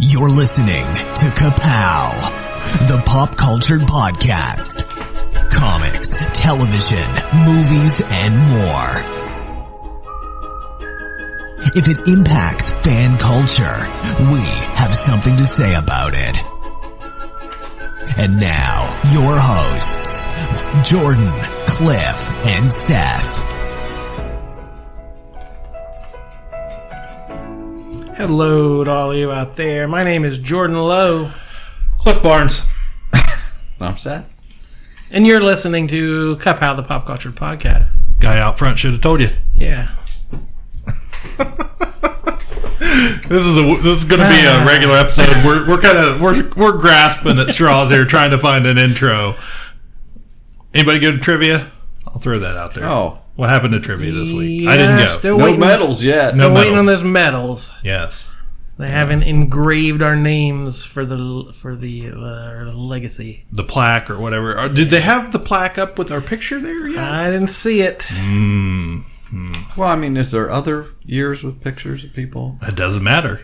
You're listening to Ka-Pow, the pop culture podcast. Comics, television, movies, and more. If it impacts fan culture, we have something to say about it. And now, your hosts, Jordan, Cliff, and Seth. Hello to all of you out there. My name is Jordan Lowe. Cliff Barnes. I'm Seth. And you're listening to Ka-Pow, the pop culture podcast. Guy out front should have told you. Yeah. This is going to be a regular episode. We're grasping at straws here, trying to find an intro. Anybody go to trivia? I'll throw that out there. Oh, what happened to trivia this week? Yeah, I didn't go. Still no waiting, medals yet. Still waiting on those medals. Yes. They haven't engraved our names for the legacy. The plaque or whatever. Did they have the plaque up with our picture there yet? I didn't see it. Well, I mean, is there other years with pictures of people? It doesn't matter.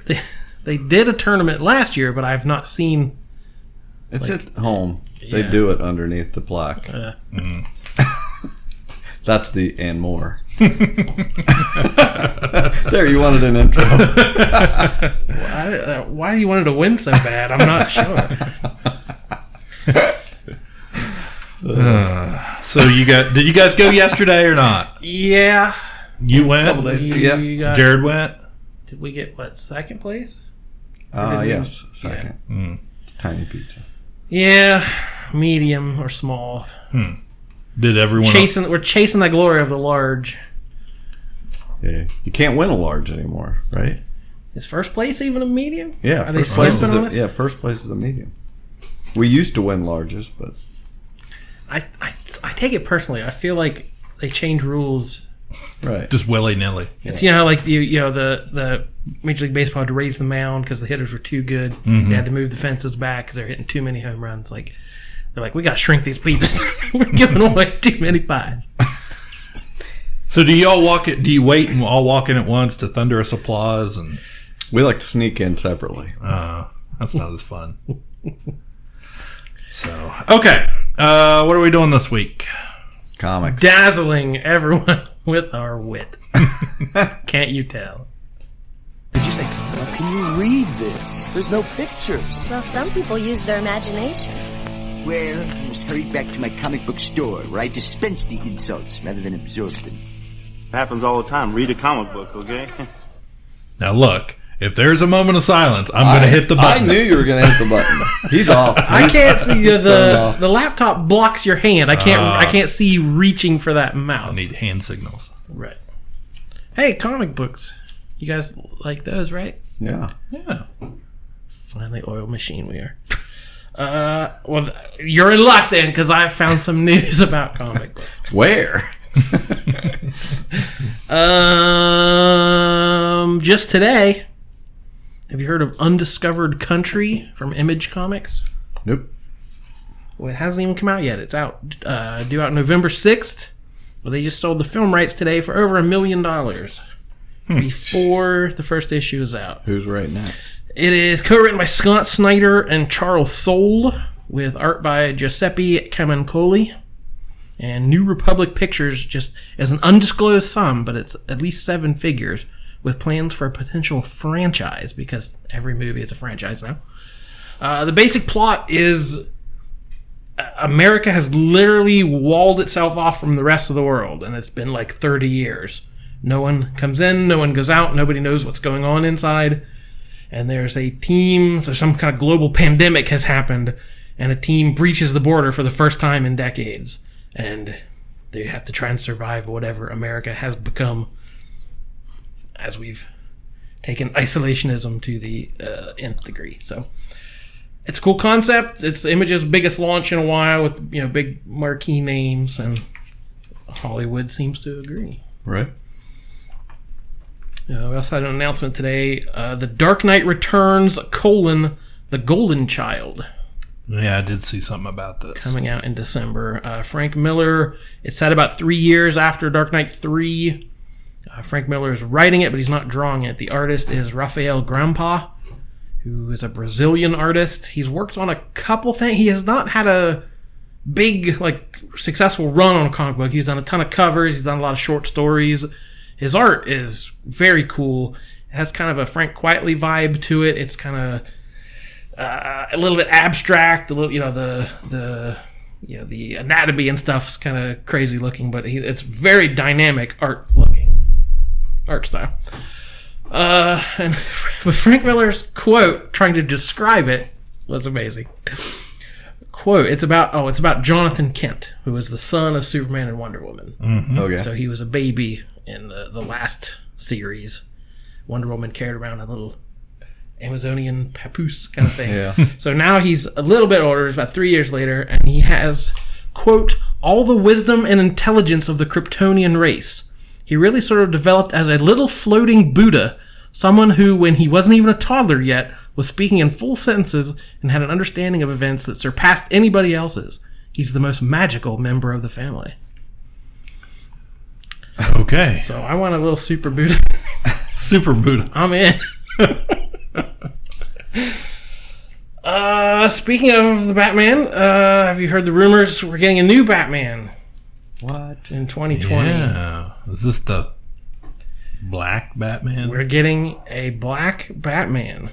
They did a tournament last year, but I've not seen. It's at home. Yeah. They do it underneath the plaque. That's the and more. There, you wanted an intro. Why do you want it to win so bad? I'm not sure. So did you guys go yesterday or not? Yeah. You went? Couple days. Yeah. Jared went? Did we get, second place? Yes, second. Yeah. Tiny pizza. Yeah, medium or small. Did everyone We're chasing the glory of the large. Yeah, you can't win a large anymore, right? Is first place even a medium? Yeah, Are they first place skimping on us? first place is a medium. We used to win larges, but I take it personally. I feel like they change rules. right. just willy-nilly? It's how like the Major League Baseball had to raise the mound because the hitters were too good. They had to move the fences back because they're hitting too many home runs. Like they're like, we got to shrink these pizzas. We're giving away too many pies. So do you all walk it? Do you wait and all walk in at once to thunderous applause? And We like to sneak in separately. that's not as fun. So okay, what are we doing this week? Comics. Dazzling everyone with our wit. Can't you tell? Did you say comic? Can you read this? There's no pictures. Well, some people use their imagination. Well, I must hurry back to my comic book store where I dispense the insults rather than absorb them. Happens all the time. Read a comic book, okay? Now look, if there's a moment of silence, I'm going to hit the button. I knew you were going to hit the button. He's off. I can't see He's thrown off. the laptop blocks your hand. I can't see you reaching for that mouse. I need hand signals. Right. Hey, comic books. You guys like those, right? Yeah. Yeah. Finally, oil machine we are. Well, you're in luck then, because I found some news about comic books. Where? Just today, have you heard of Undiscovered Country from Image Comics? Nope. Well, it hasn't even come out yet. It's out, due out November 6th. Well, they just sold the film rights today for over $1 million before the first issue is out. Who's writing that? It is co-written by Scott Snyder and Charles Soule, with art by Giuseppe Camuncoli, and New Republic Pictures just as an undisclosed sum, but it's at least 7 figures, with plans for a potential franchise, because every movie is a franchise now. The basic plot is America has literally walled itself off from the rest of the world, and it's been like 30 years. No one comes in, no one goes out, nobody knows what's going on inside. And there's a team, so some kind of global pandemic has happened, and a team breaches the border for the first time in decades. And they have to try and survive whatever America has become as we've taken isolationism to the nth degree. So it's a cool concept. It's Image's biggest launch in a while with big marquee names, and Hollywood seems to agree. Right. We also had an announcement today. The Dark Knight Returns, The Golden Child. Yeah, I did see something about this. Coming out in December. Frank Miller, it's set about 3 years after Dark Knight 3. Frank Miller is writing it, but he's not drawing it. The artist is Raphael Grampa. who is a Brazilian artist. He's worked on a couple things. He has not had a big, like, successful run on a comic book. He's done a ton of covers. He's done a lot of short stories. His art is very cool. It has kind of a Frank Quitely vibe to it. It's kind of a little bit abstract. A little, the anatomy and stuff's kind of crazy looking, but it's very dynamic art style. And but Frank Miller's quote trying to describe it was amazing. Quote, it's about Jonathan Kent, who was the son of Superman and Wonder Woman. Mm-hmm. Okay. So he was a baby in the last series. Wonder Woman carried around a little Amazonian papoose kind of thing. Yeah. So now he's a little bit older, it's about 3 years later, and he has, quote, all the wisdom and intelligence of the Kryptonian race. He really sort of developed as a little floating Buddha, someone who, when he wasn't even a toddler yet, was speaking in full sentences and had an understanding of events that surpassed anybody else's. He's the most magical member of the family. Okay. So I want a little super Buddha. Super Buddha. I'm in. Speaking of the Batman, have you heard the rumors we're getting a new Batman? What? In 2020. Yeah. Is this the Black Batman? We're getting a Black Batman.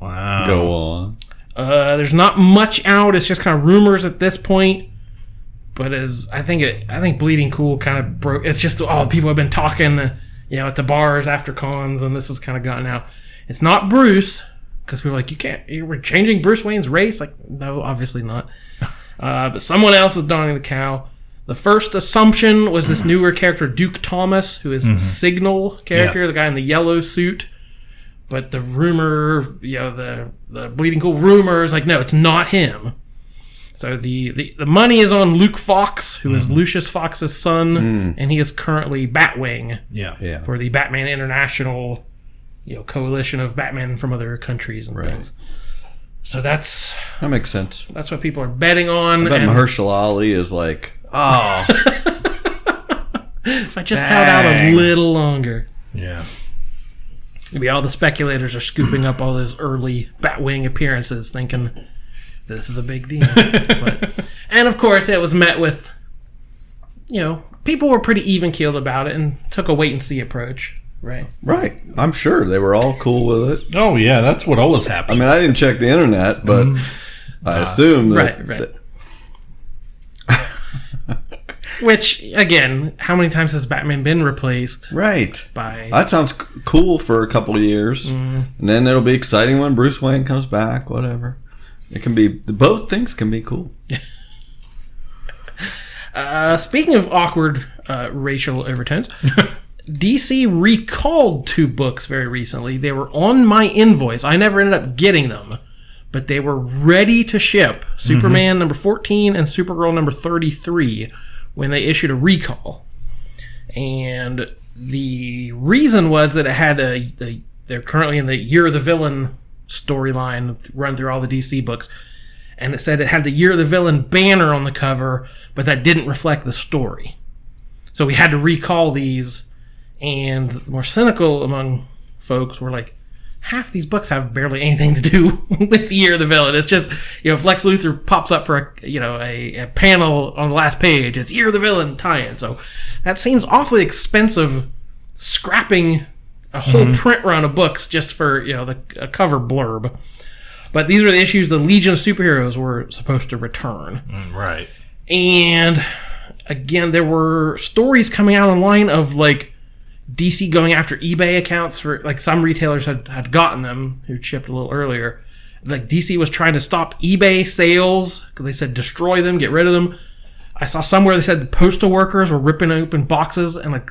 Wow. Go on. There's not much out. It's just kind of rumors at this point. But I think Bleeding Cool kind of broke. It's just people have been talking, at the bars after cons, and this has kind of gotten out. It's not Bruce, because people are like, we're changing Bruce Wayne's race. Like, no, obviously not. But someone else is donning the cow. The first assumption was this newer character, Duke Thomas, who is the Signal character, the guy in the yellow suit. But the rumor, the Bleeding Cool rumor is like, no, it's not him. So the money is on Luke Fox, who is Lucius Fox's son, and he is currently Batwing for the Batman International, coalition of Batman from other countries and things. So that makes sense. That's what people are betting on. I bet Mahershala Ali is like, oh. If I just held out a little longer. Yeah. Maybe all the speculators are scooping up all those early Batwing appearances, thinking this is a big deal. And of course, it was met with, people were pretty even-keeled about it and took a wait-and-see approach, right? Right. I'm sure they were all cool with it. Oh, yeah, that's what always happens. I mean, I didn't check the internet, but I assume that... Right. Which, again, how many times has Batman been replaced? Right. By that sounds cool for a couple of years. And then it'll be exciting when Bruce Wayne comes back, whatever. It can be... Both things can be cool. Speaking of awkward racial overtones, DC recalled 2 books very recently. They were on my invoice. I never ended up getting them, but they were ready to ship. Superman number 14 and Supergirl number 33 when they issued a recall. And the reason was that it had they're currently in the Year of the Villain storyline run through all the DC books, and it said it had the Year of the Villain banner on the cover, but that didn't reflect the story. So we had to recall these, and the more cynical among folks were like, half these books have barely anything to do with the Year of the Villain. It's just, if Lex Luthor pops up for a panel on the last page, it's Year of the Villain tie-in. So that seems awfully expensive, scrapping a whole print run of books just for a cover blurb. But these are the issues the Legion of Superheroes were supposed to return. Right. And again, there were stories coming out online of DC going after eBay accounts for some retailers had gotten them who shipped a little earlier. DC was trying to stop eBay sales because they said destroy them, get rid of them. I saw somewhere they said the postal workers were ripping open boxes and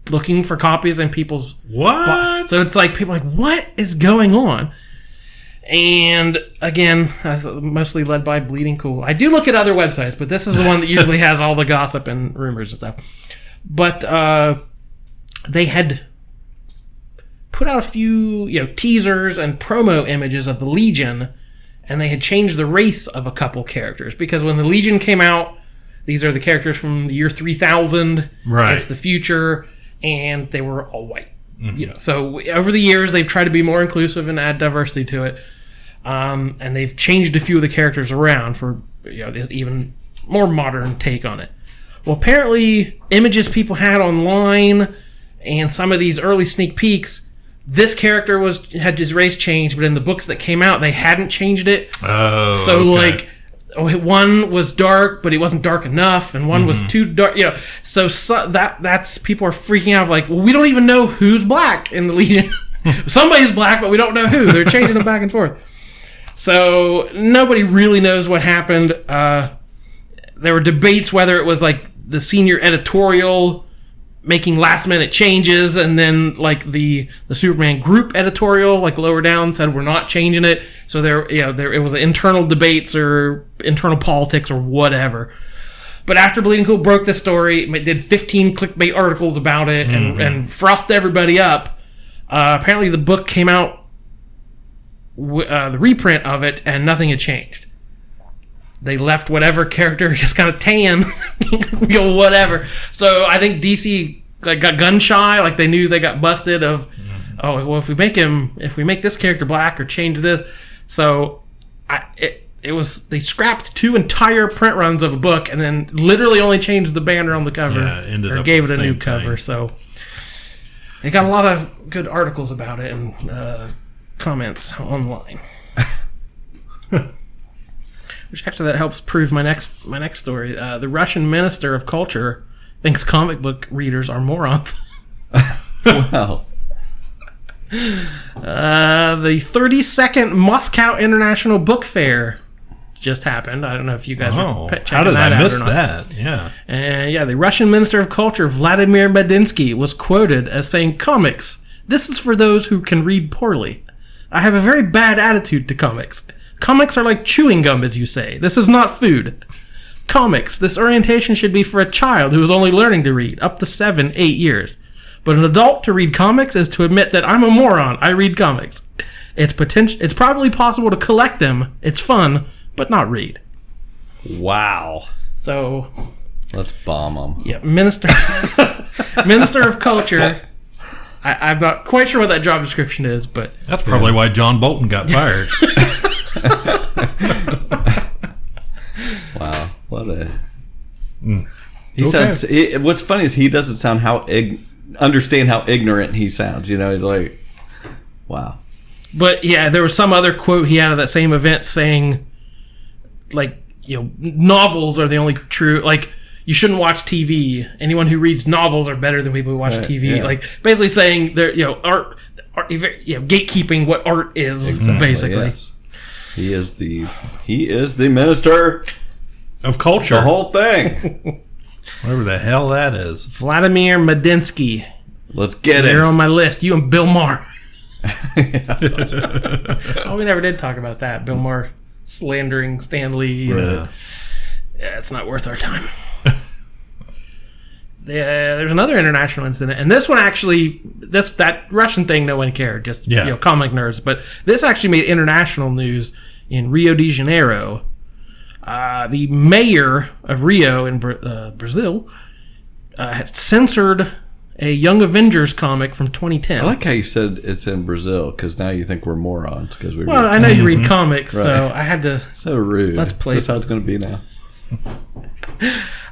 looking for copies in people's what? So it's people are like, what is going on? And again, mostly led by Bleeding Cool. I do look at other websites, but this is the one that usually has all the gossip and rumors and stuff. But they had put out a few teasers and promo images of the Legion, and they had changed the race of a couple characters, because when the Legion came out, these are the characters from the year 3000. Right. It's the future, and they were all white. So over the years, they've tried to be more inclusive and add diversity to it. And they've changed a few of the characters around for this even more modern take on it. Well, apparently, images people had online and some of these early sneak peeks, this character had his race changed, but in the books that came out, they hadn't changed it. Oh, so okay. One was dark, but he wasn't dark enough, and one was too dark. So that's people are freaking out. Like, well, we don't even know who's black in the Legion. Somebody's black, but we don't know who. They're changing them back and forth. So nobody really knows what happened. There were debates whether it was like the senior editorial making last minute changes, and then like the Superman group editorial, like lower down, said we're not changing it. So there it was internal debates or internal politics or whatever. But after Bleeding Cool broke this story, it did 15 clickbait articles about it and frothed everybody up. Apparently the book came out, the reprint of it, and nothing had changed. They left whatever character just kind of tan, whatever. So I think DC got gun shy, like they knew they got busted of, if we make this character black or change this. So they scrapped 2 entire print runs of a book and then literally only changed the banner on the cover or gave it a new cover. So they got a lot of good articles about it and comments online. Which actually that helps prove my next story. The Russian Minister of Culture thinks comic book readers are morons. Wow. The 32nd Moscow International Book Fair just happened. I don't know if you guys are checking how did that I out miss or not. that? Yeah. And the Russian Minister of Culture, Vladimir Medinsky, was quoted as saying, "Comics, this is for those who can read poorly. I have a very bad attitude to comics. Comics are like chewing gum, as you say. This is not food. Comics, this orientation should be for a child who is only learning to read, up to 7, 8 years. But an adult to read comics is to admit that I'm a moron. I read comics. It's probably possible to collect them. It's fun, but not read." Wow. So Let's bomb them. yeah, Minister of Culture. I'm not quite sure what that job description is, but That's probably why John Bolton got fired. Wow. What a... He sounds... what's funny is he doesn't sound understand how ignorant he sounds. He's like, wow. But yeah, there was some other quote he had at that same event saying, like, novels are the only true, like, you shouldn't watch TV. Anyone who reads novels are better than people who watch TV. Yeah. Like, basically saying they're, art, gatekeeping what art is, basically. Yes. He is the minister Of culture. the whole thing. Whatever the hell that is. Vladimir Medinsky. Let's get They're it. on my list. You and Bill Maher. Oh, we never did talk about that. Bill Maher slandering Stan Lee. Right. Yeah, it's not worth our time. There's another international incident, and this one actually, that Russian thing, no one cared, just comic nerds. But this actually made international news in Rio de Janeiro. The mayor of Rio in Brazil had censored a Young Avengers comic from 2010. I like how you said it's in Brazil, because now you think we're morons. Well, I know you read comics, so I had to... So rude. Let's play. That's how it's going to be now.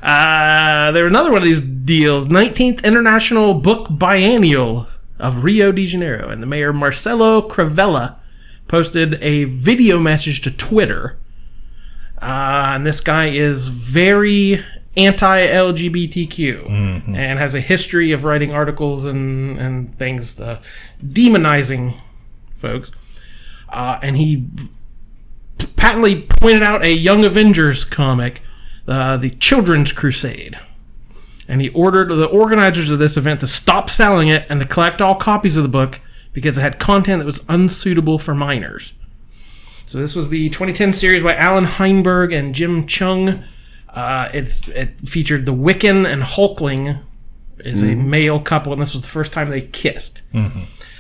There was another one of these deals, 19th International Book Biennial of Rio de Janeiro, and the mayor Marcelo Crivella posted a video message to Twitter, and this guy is very anti-LGBTQ and has a history of writing articles and things demonizing folks, and he patently pointed out a Young Avengers comic, the Children's Crusade, and he ordered the organizers of this event to stop selling it and to collect all copies of the book because it had content that was unsuitable for minors. So this was the 2010 series by Alan Heinberg and Jim Chung. It featured the Wiccan and Hulkling is a male couple, and this was the first time they kissed.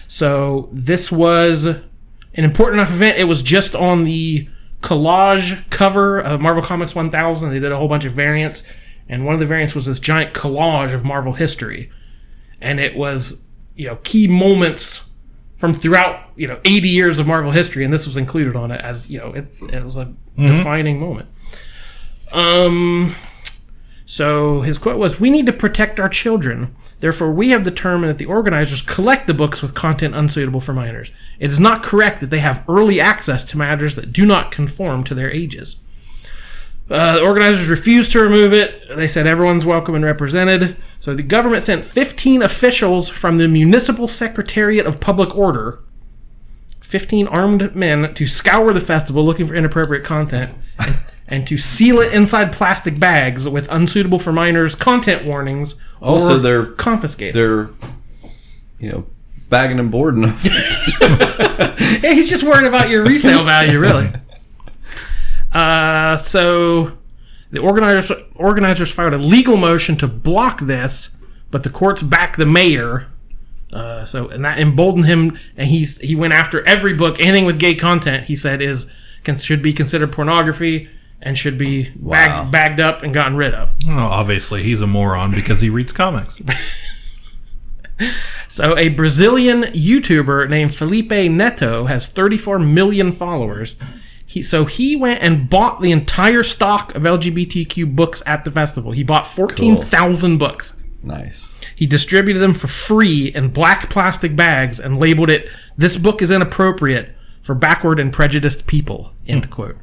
So this was an important enough event. It was just on the collage cover of Marvel Comics 1000. They did a whole bunch of variants, and one of the variants was this giant collage of Marvel history, and it was key moments from throughout 80 years of Marvel history, and this was included on it as it was a defining moment. So his quote was, "We need to protect our children. Therefore, we have determined that the organizers collect the books with content unsuitable for minors. It is not correct that they have early access to matters that do not conform to their ages." The organizers refused to remove it. They said everyone's welcome and represented. So the government sent 15 officials from the Municipal Secretariat of Public Order, 15 armed men, to scour the festival looking for inappropriate content and to seal it inside plastic bags with unsuitable for minors content warnings, also, or they're confiscated. They're, bagging and boarding them. Yeah, he's just worried about your resale value, really. So the organizers filed a legal motion to block this, but the courts backed the mayor. And that emboldened him, and he went after every book, anything with gay content. He said should be considered pornography and should be bagged up and gotten rid of. Well, obviously, he's a moron because he reads comics. So a Brazilian YouTuber named Felipe Neto has 34 million followers. He went and bought the entire stock of LGBTQ books at the festival. He bought 14,000 books. Nice. He distributed them for free in black plastic bags and labeled it, "This book is inappropriate for backward and prejudiced people," end quote.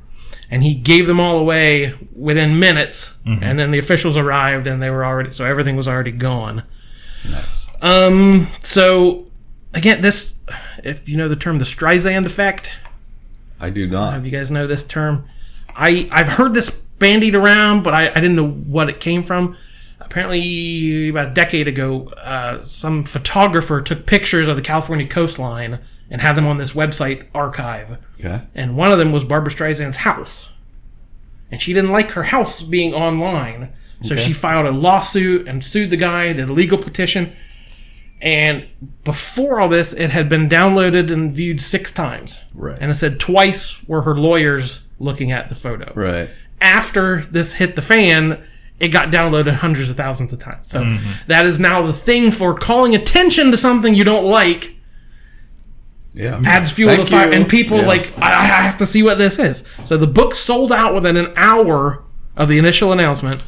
And he gave them all away within minutes, and then the officials arrived, and so everything was already gone. Nice. So, again, this, if you know the term, the Streisand effect. I do not. Have you guys know this term? I've heard this bandied around, but I didn't know what it came from. Apparently, about a decade ago, some photographer took pictures of the California coastline and had them on this website archive. Okay. And one of them was Barbra Streisand's house. And she didn't like her house being online, so she filed a lawsuit and sued the guy, did a legal petition. And before all this, it had been downloaded and viewed 6 times. Right. And it said twice were her lawyers looking at the photo. Right. After this hit the fan, it got downloaded hundreds of thousands of times. So that is now the thing for calling attention to something you don't like. Yeah. Adds fuel to the fire. And people I have to see what this is. So the book sold out within an hour of the initial announcement.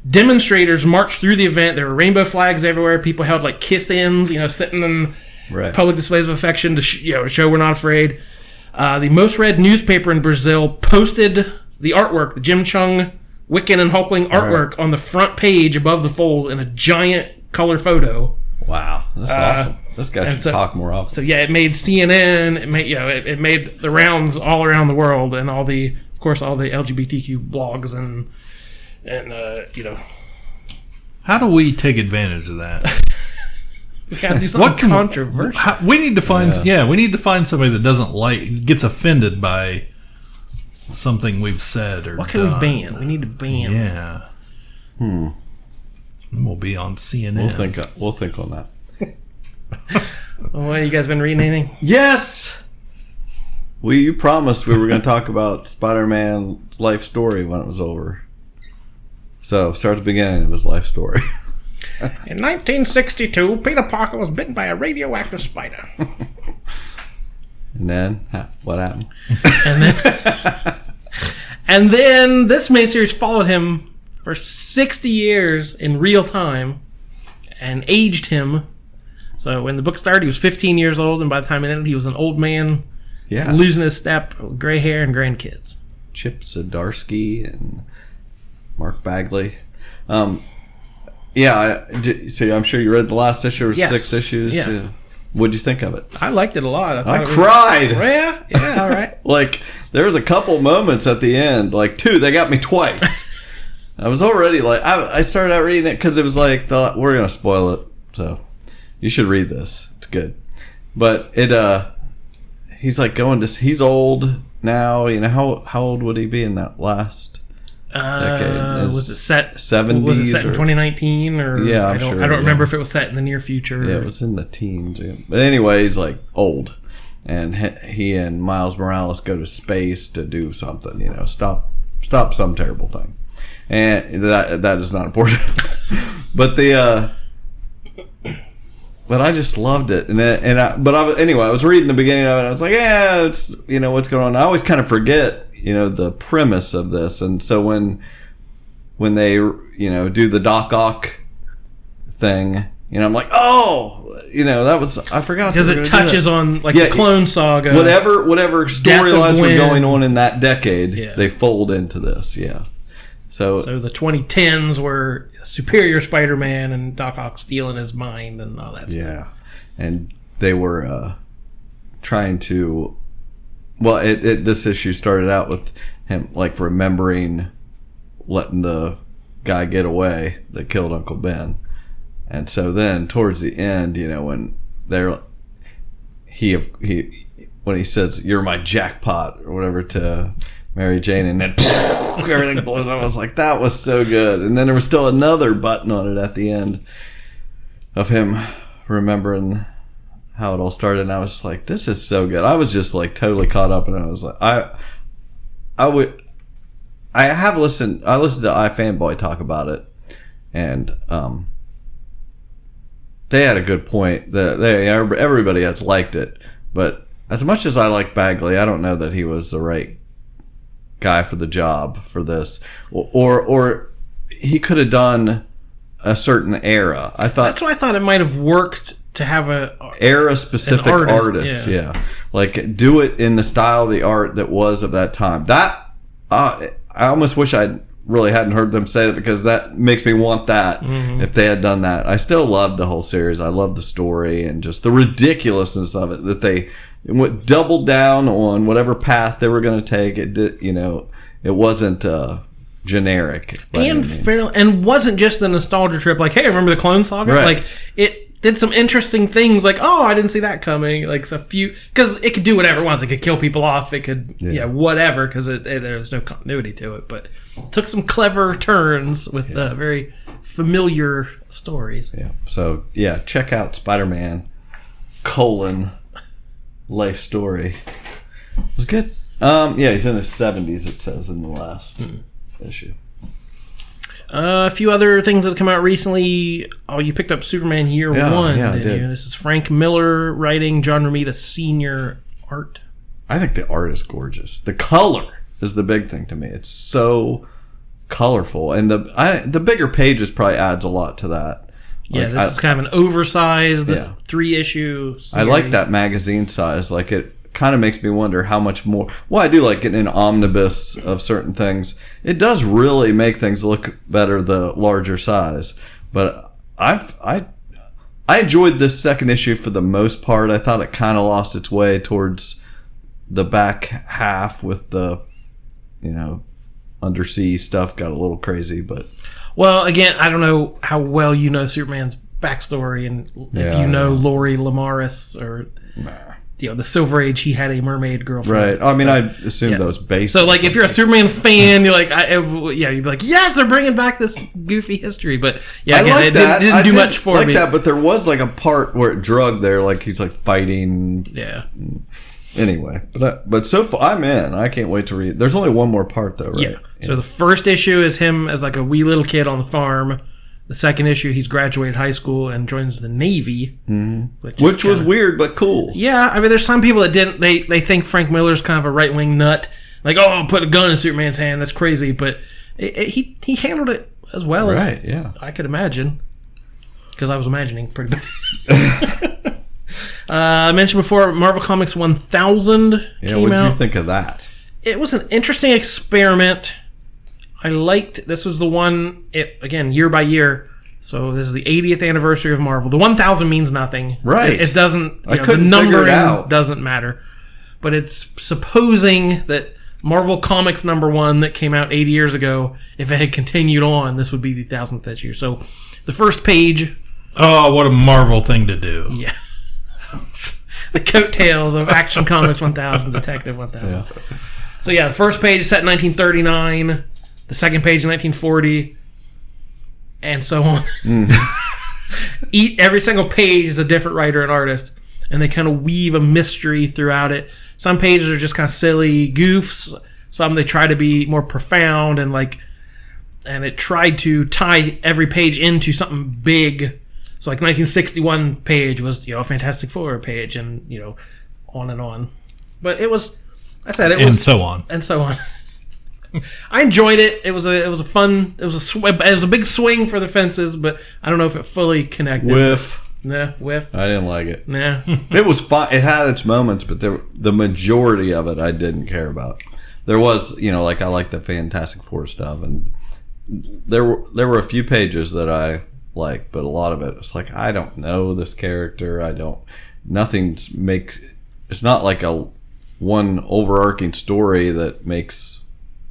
Demonstrators marched through the event. There were rainbow flags everywhere. People held kiss-ins, sitting in public displays of affection to show we're not afraid. The most read newspaper in Brazil posted the artwork, the Jim Chung, Wiccan, and Hulkling artwork on the front page above the fold in a giant color photo. Wow, that's awesome. This guy should talk more often. So yeah, it made CNN. It made it made the rounds all around the world, and all the LGBTQ blogs and How do we take advantage of that? We gotta do something controversial. We need to find we need to find somebody that gets offended by something we've said or what can we ban? We need to ban. Yeah. We'll be on CNN. We'll think on that. Well, you guys been reading anything? Yes. You promised we were going to talk about Spider-Man's life story when it was over. So start at the beginning of his life story. In 1962, Peter Parker was bitten by a radioactive spider. And then what happened? And then this main series followed him for 60 years in real time and aged him. So when the book started, he was 15 years old, and by the time it ended, he was an old man, losing his step, gray hair, and grandkids. Chip Zdarsky and Mark Bagley. So I'm sure you read the last issue. There was 6 issues. Yeah. What'd you think of it? I liked it a lot. I cried. Yeah, all right. There was a couple moments at the end, 2, they got me twice. I was already I started out reading it because it was we're going to spoil it. So you should read this. It's good. But he's he's old now. How old would he be in that last decade? Was it set 70s? Was it set in 2019 or? Yeah, I don't remember if it was set in the near future. Yeah, it was in the teens. Yeah. But anyway, he's old, and he and Miles Morales go to space to do something. Stop some terrible thing, and that is not important. But but I just loved it. Anyway, I was reading the beginning of it. And I was like, yeah, it's what's going on. I always kind of forget the premise of this, and so when they do the Doc Ock thing, I'm like, oh, that was, I forgot, because it touches on the Clone Saga, whatever storylines were going on in that decade. They fold into this. So the 2010s were Superior Spider-Man and Doc Ock stealing his mind and all that stuff. And they were trying to, well, this issue started out with him remembering letting the guy get away that killed Uncle Ben. And so then towards the end, when when he says, "You're my jackpot," or whatever to Mary Jane, and then everything blows up. I was like, that was so good. And then there was still another button on it at the end of him remembering how it all started. And I was like, this is so good. I was just totally caught up, and I was like, I listened to iFanboy talk about it, and they had a good point that everybody has liked it, but as much as I like Bagley, I don't know that he was the right guy for the job for this, or he could have done a certain era. That's why I thought it might have worked to have a era specific artist. Do it in the style of the art that was of that time. That I almost wish I really hadn't heard them say that, because that makes me want that. If they had done that. I still loved the whole series. I loved the story and just the ridiculousness of it, that they doubled down on whatever path they were going to take. It did, it wasn't generic and wasn't just a nostalgia trip. Hey, remember the Clone Saga? Right. It did some interesting things. I didn't see that coming. Because it could do whatever it wants. It could kill people off. It could whatever. Because there's no continuity to it. But it took some clever turns with very familiar stories. So check out Spider-Man : Life Story. It was good. He's in his 70s, it says in the last issue. A few other things that have come out recently. Oh, you picked up Superman Year One, didn't you? This is Frank Miller writing, John Romita Sr. art. I think the art is gorgeous. The color is the big thing to me. It's so colorful, and the bigger pages probably adds a lot to that. This is kind of an oversized 3-issue series. I like that magazine size. It kind of makes me wonder how much more. Well, I do like getting an omnibus of certain things. It does really make things look better the larger size. But I enjoyed this second issue for the most part. I thought it kind of lost its way towards the back half with the undersea stuff got a little crazy. But again, I don't know how well you know Superman's backstory, and if you know Lori Lamaris or the Silver Age, he had a mermaid girlfriend. Right. I mean, I assumed that was based. So, if you're a Superman fan, you're you'd be like, yes, they're bringing back this goofy history. But I like that. It didn't do much for me. That, but there was a part where it drugged there, he's fighting. Yeah. Anyway, but so far I'm in. I can't wait to read. There's only one more part though, right? Yeah. So the first issue is him as a wee little kid on the farm. The second issue, he's graduated high school and joins the Navy, which was weird but cool. Yeah, I mean, there's some people that didn't. They think Frank Miller's kind of a right wing nut. Put a gun in Superman's hand. That's crazy. But he handled it as well as I could imagine, because I was imagining pretty bad. I mentioned before, Marvel Comics 1000 came out. What did you think of that? It was an interesting experiment. I liked, this was the one, again, year by year. So this is the 80th anniversary of Marvel. The 1000 means nothing. Right. It doesn't, the numbering doesn't matter. But it's supposing that Marvel Comics #1 that came out 80 years ago, if it had continued on, this would be the 1000th issue. So the first page. Oh, what a Marvel thing to do. Yeah. The coattails of Action Comics 1000, Detective 1000. Yeah. So the first page is set in 1939. The second page in 1940, and so on. Every single page is a different writer and artist, and they kind of weave a mystery throughout it. Some pages are just kind of silly goofs. Some they try to be more profound, and it tried to tie every page into something big. So like 1961 page was, a Fantastic Four page, and on and on. But it was, I said it was, and so on and so on. I enjoyed it. It was a fun. It was a big swing for the fences, but I don't know if it fully connected. Whiff. Nah, whiff. I didn't like it. Nah. It was fun. It had its moments, but the majority of it I didn't care about. There was, like I like the Fantastic Four stuff, and there were a few pages that I liked, but a lot of it was like, I don't know this character. It's not like a one overarching story that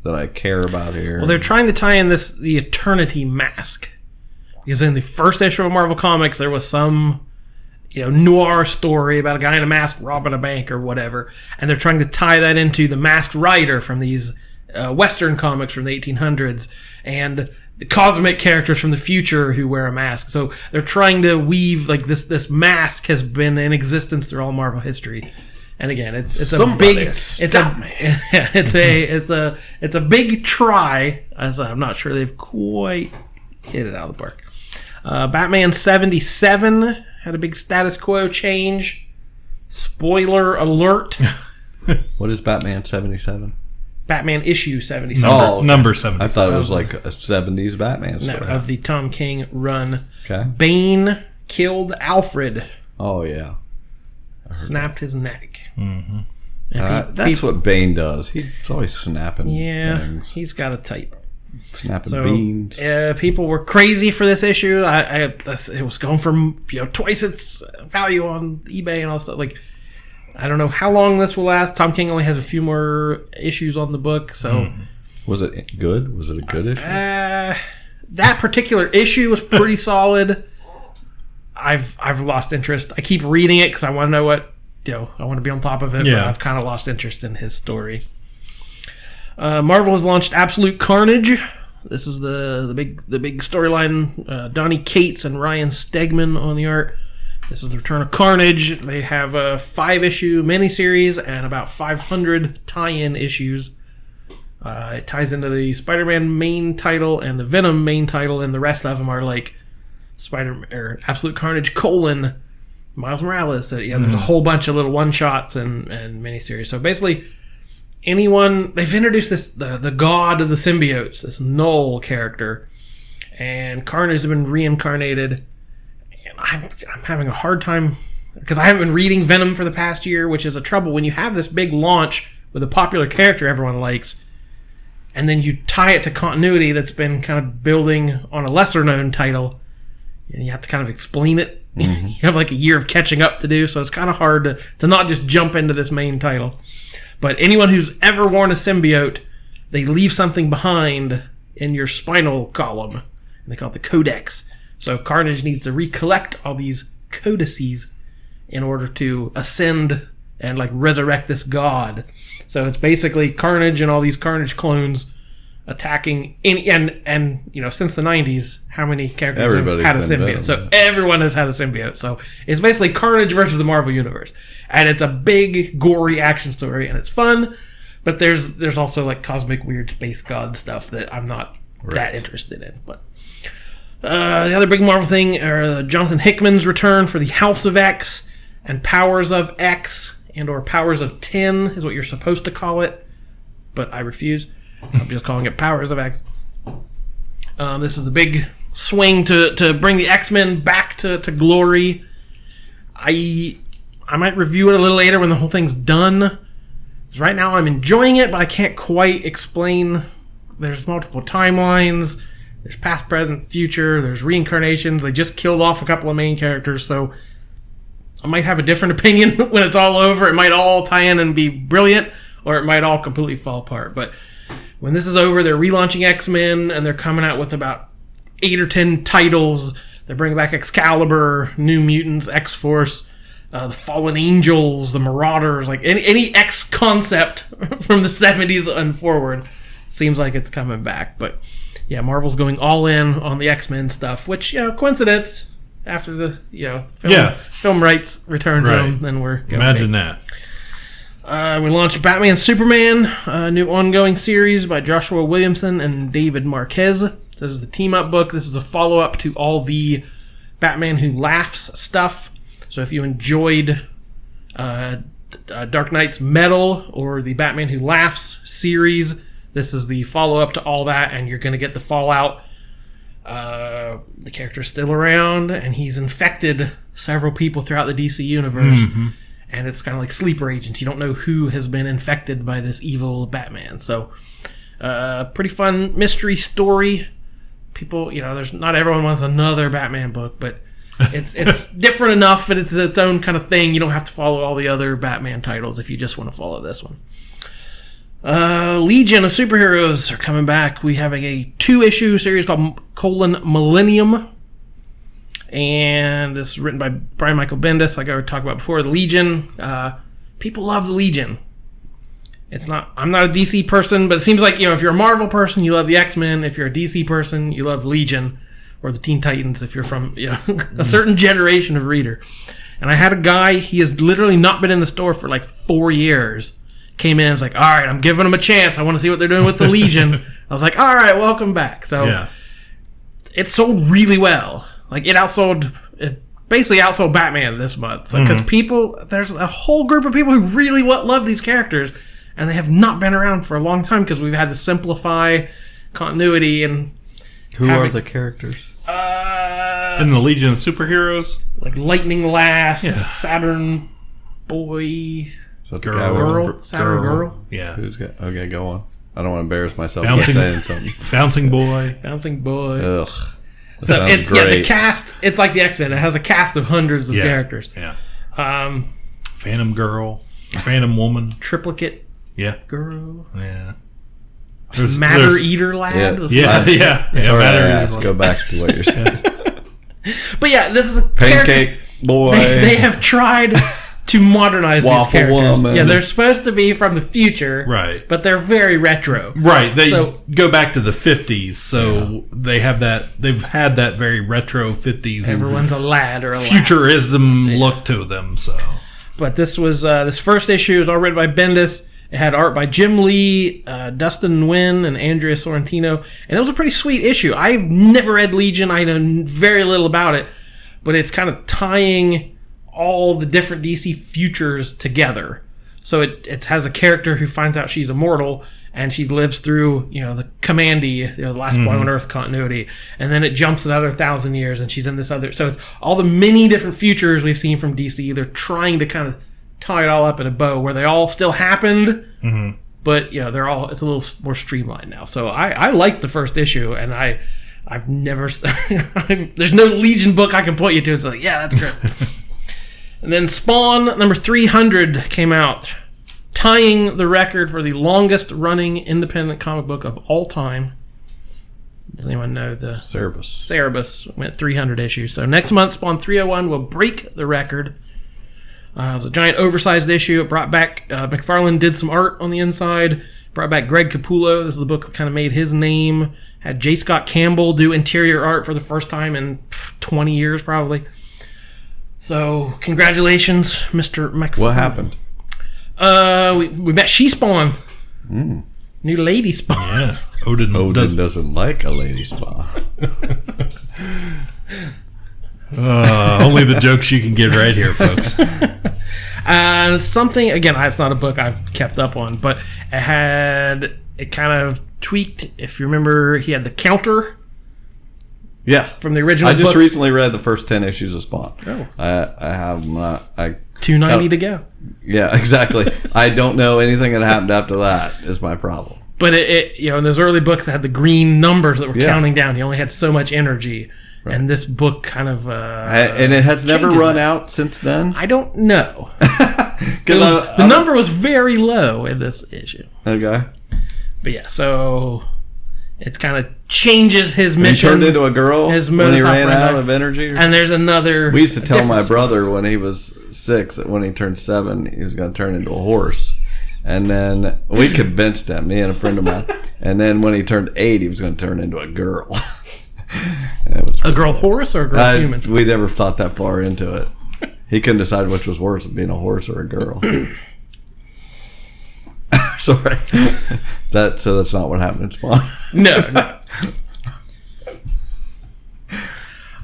I care about here. Well, they're trying to tie in the Eternity Mask. Because in the first issue of Marvel Comics, there was some, noir story about a guy in a mask robbing a bank or whatever. And they're trying to tie that into the Masked Rider from these Western comics from the 1800s. And the cosmic characters from the future who wear a mask. So they're trying to weave, like, this mask has been in existence through all Marvel history. And again, it's a big try. As I'm not sure they've quite hit it out of the park. Batman 77 had a big status quo change. Spoiler alert. What is Batman 77? Batman issue 77. Number 77. I thought it was like a 70s Batman No, story. of the Tom King run. Okay. Bane killed Alfred. Oh, yeah. Snapped his neck. Mm-hmm. That's what Bane does. He's always snapping things. He's got a type. Snapping beans. People were crazy for this issue. It was going for twice its value on eBay and all stuff. Like, I don't know how long this will last. Tom King only has a few more issues on the book, so Was it good? Was it a good issue? That particular issue was pretty solid. I've lost interest. I keep reading it because I want to know what I want to be on top of it. But I've kind of lost interest in his story. Marvel has launched Absolute Carnage. This is the big storyline. Donnie Cates and Ryan Stegman on the art. This is the return of Carnage. They have a 5-issue miniseries and about 500 tie-in issues. It ties into the Spider-Man main title and the Venom main title, and the rest of them are like Absolute Carnage : Miles Morales. So, there's a whole bunch of little one-shots and miniseries. So basically, they've introduced the god of the symbiotes, this Null character, and Carnage has been reincarnated. I'm having a hard time because I haven't been reading Venom for the past year, which is a trouble when you have this big launch with a popular character everyone likes, and then you tie it to continuity that's been kind of building on a lesser known title, and you have to kind of explain it. Mm-hmm. You have like a year of catching up to do, so it's kind of hard to not just jump into this main title. But anyone who's ever worn a symbiote, they leave something behind in your spinal column, and they call it the codex. So Carnage needs to recollect all these codices in order to ascend and like resurrect this god. So it's basically Carnage and all these Carnage clones attacking and since the 90s, how many characters have had a symbiote? So everyone has had a symbiote. So it's basically Carnage versus the Marvel Universe. And it's a big, gory action story, and it's fun, but there's also like cosmic weird space god stuff that I'm not that interested in. But the other big Marvel thing are Jonathan Hickman's return for the House of X and Powers of X or Powers of 10 is what you're supposed to call it, but I refuse. I'm just calling it Powers of X. This is the big swing to bring the X-Men back to glory. I might review it a little later when the whole thing's done. Because right now I'm enjoying it, but I can't quite explain. There's multiple timelines. There's past, present, future. There's reincarnations. They just killed off a couple of main characters, so I might have a different opinion when it's all over. It might all tie in and be brilliant, or it might all completely fall apart. But when this is over, they're relaunching X-Men, and they're coming out with about 8 or 10 titles. They're bringing back Excalibur, New Mutants, X-Force, the Fallen Angels, the Marauders, like any X concept from the 70s and forward seems like it's coming back. But yeah, Marvel's going all in on the X-Men stuff, which, coincidence, after the film rights return to them, then we're going Imagine that. We launched Batman Superman, a new ongoing series by Joshua Williamson and David Marquez. This is the team-up book. This is a follow-up to all the Batman Who Laughs stuff. So if you enjoyed Dark Knight's Metal or the Batman Who Laughs series, this is the follow-up to all that, and you're going to get the fallout. The character's still around, and he's infected several people throughout the DC universe. And it's kind of like sleeper agents. You don't know who has been infected by this evil Batman. So, pretty fun mystery story. People, there's not everyone wants another Batman book, but it's different enough that it's its own kind of thing. You don't have to follow all the other Batman titles if you just want to follow this one. Legion of Superheroes are coming back. We have a 2-issue series called Millennium. And this is written by Brian Michael Bendis, like I talked about before. The Legion, people love the Legion. I'm not a DC person, but it seems like, if you're a Marvel person, you love the X-Men. If you're a DC person, you love Legion or the Teen Titans if you're from a certain generation of reader. And I had a guy, he has literally not been in the store for like 4 years. Came in and was like, all right, I'm giving them a chance. I want to see what they're doing with the Legion. I was like, all right, welcome back. So it sold really well. Like it basically outsold Batman this month. Because there's a whole group of people who really love these characters, and they have not been around for a long time because we've had to simplify continuity and. Who are the characters? In the Legion of Superheroes, like Lightning Lass, Saturn Boy. Girl. Saturn Girl. Yeah. Okay, go on. I don't want to embarrass myself by saying something. Bouncing Boy. Ugh. So it's the cast. It's like the X-Men. It has a cast of hundreds of characters. Yeah. Phantom Girl, Phantom Woman, Triplicate. Yeah. Girl. Yeah. Matter Eater Lad. Yeah. Let's go back to what you're saying. But yeah, this is a Pancake Boy. They have tried to modernize these characters. Woman. Yeah, they're supposed to be from the future, right? But they're very retro, right? They go back to the 50s, so they have that. They've had that very retro 50s. Everyone's a lad or a futurism look to them. So, but this was this first issue was all written by Bendis. It had art by Jim Lee, Dustin Nguyen, and Andrea Sorrentino, and it was a pretty sweet issue. I've never read Legion. I know very little about it, but it's kind of tying all the different DC futures together. So it has a character who finds out she's immortal, and she lives through, the Kamandi, the Last Boy on Earth continuity, and then it jumps another 1,000 years, and she's in this other. So it's all the many different futures we've seen from DC. They're trying to kind of tie it all up in a bow where they all still happened, but they're all. It's a little more streamlined now. So I liked the first issue, and I've never. There's no Legion book I can point you to. It's like, yeah, that's great. And then Spawn number 300 came out, tying the record for the longest running independent comic book of all time. Does anyone know the... Cerebus went 300 issues. So next month, Spawn 301 will break the record. It was a giant oversized issue. It brought back... McFarlane did some art on the inside. Brought back Greg Capullo. This is the book that kind of made his name. Had J. Scott Campbell do interior art for the first time in 20 years, probably. So, congratulations, Mr. McFarlane. What happened? We met She-Spawn. New Lady Spawn. Yeah. Odin doesn't like a Lady Spawn. Only the jokes you can get right here, folks. Something, again, it's not a book I've kept up on, but it kind of tweaked. If you remember, he had the counter. Yeah, from the original. I just book. recently read the first 10 issues of Spawn. Oh, I have not. 290 to go. Yeah, exactly. I don't know anything that happened after that. Is my problem. But it in those early books, it had the green numbers that were counting down. He only had so much energy, and this book kind of. And it has never run out since then. I don't know. Because the number was very low in this issue. Okay. But yeah, so. It kind of changes his mission. He turned into a girl when he ran out of energy. And there's another. We used to tell my brother when he was 6 that when he turned 7, he was going to turn into a horse. And then we convinced him, me and a friend of mine. And then when he turned 8, he was going to turn into a girl. A girl horse or a girl human? We never thought that far into it. He couldn't decide which was worse, being a horse or a girl. Sorry. So that's not what happened in Spawn. No.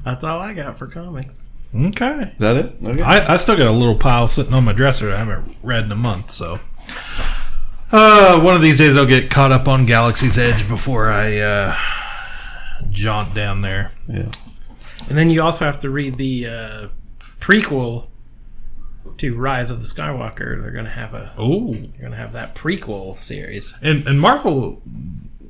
That's all I got for comics. Okay. Is that it? Okay. I still got a little pile sitting on my dresser that I haven't read in a month, so. One of these days I'll get caught up on Galaxy's Edge before I jaunt down there. Yeah. And then you also have to read the prequel to Rise of the Skywalker. They're going to have that prequel series. And Marvel,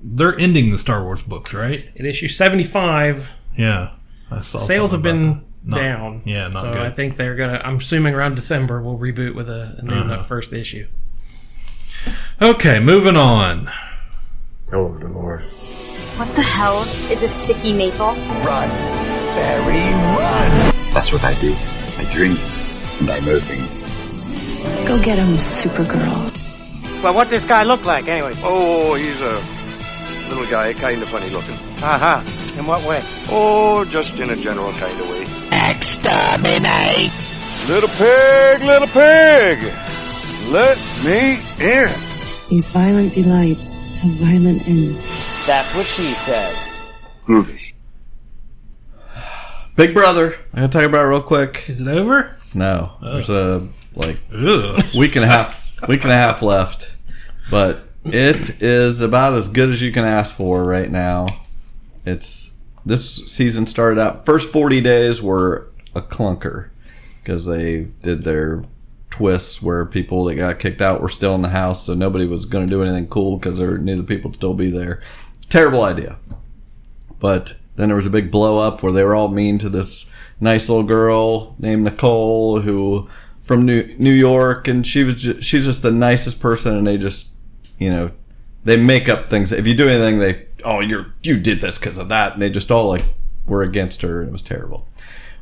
they're ending the Star Wars books, right? In issue 75, Yeah. I saw sales have something been about that. down. Yeah, not so good. I think they're going to, I'm assuming around December, we'll reboot with a new first issue. Okay, moving on. Hello, Dolores. What the hell is a sticky maple? Run, Barry, run! That's what I do. I drink and I know things. Go get him, Supergirl. Well, what does this guy look like, anyway? Oh, he's a little guy, kind of funny looking. Uh-huh. In what way? Oh, just in a general kind of way. Exterminate! Little pig, let me in. These violent delights have violent ends. That's what she said. Groovy. Big Brother. I gotta talk about it real quick. Is it over? No, there's a Ugh. week and a half left, but it is about as good as you can ask for right now. This season started out, first 40 days were a clunker because they did their twists where people that got kicked out were still in the house, so nobody was going to do anything cool because they knew the people would still be there. Terrible idea. But then there was a big blow up where they were all mean to this nice little girl named Nicole who from New York, and she's just the nicest person, and they just, they make up things. If you do anything, you did this because of that, and they just all were against her, and it was terrible.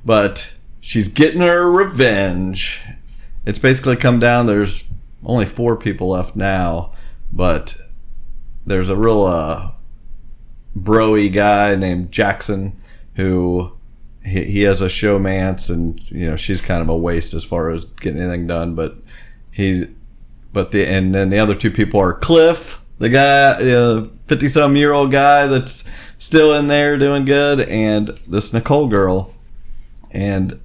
But she's getting her revenge. It's basically come down. There's only 4 people left now, but there's a real bro-y guy named Jackson who he has a showmance, and she's kind of a waste as far as getting anything done. And then the other 2 people are Cliff, the guy, 50-some-year-old guy that's still in there doing good, and this Nicole girl, and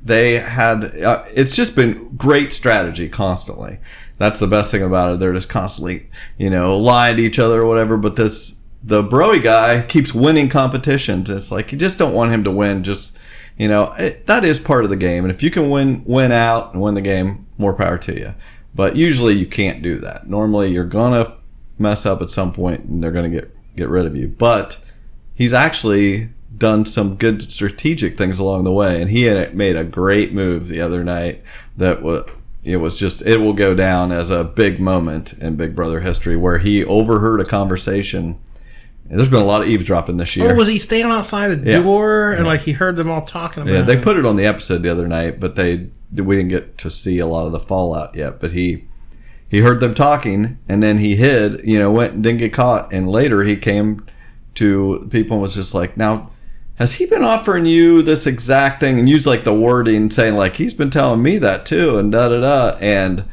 they had it's just been great strategy constantly. That's the best thing about it. They're just constantly lying to each other or whatever, but the broy guy keeps winning competitions. It's like you just don't want him to win. Just that is part of the game, and if you can win out and win the game, more power to you. But usually you can't do that. Normally you're gonna mess up at some point, and they're gonna get rid of you. But he's actually done some good strategic things along the way, and he had made a great move the other night that it will go down as a big moment in Big Brother history, where he overheard a conversation. And there's been a lot of eavesdropping this year. Oh, was he standing outside a door and he heard them all talking about it? Yeah, they put it on the episode the other night, but we didn't get to see a lot of the fallout yet. But he heard them talking, and then he hid, went and didn't get caught. And later he came to people and was just like, now, has he been offering you this exact thing? And used the wording saying he's been telling me that too, and da-da-da. And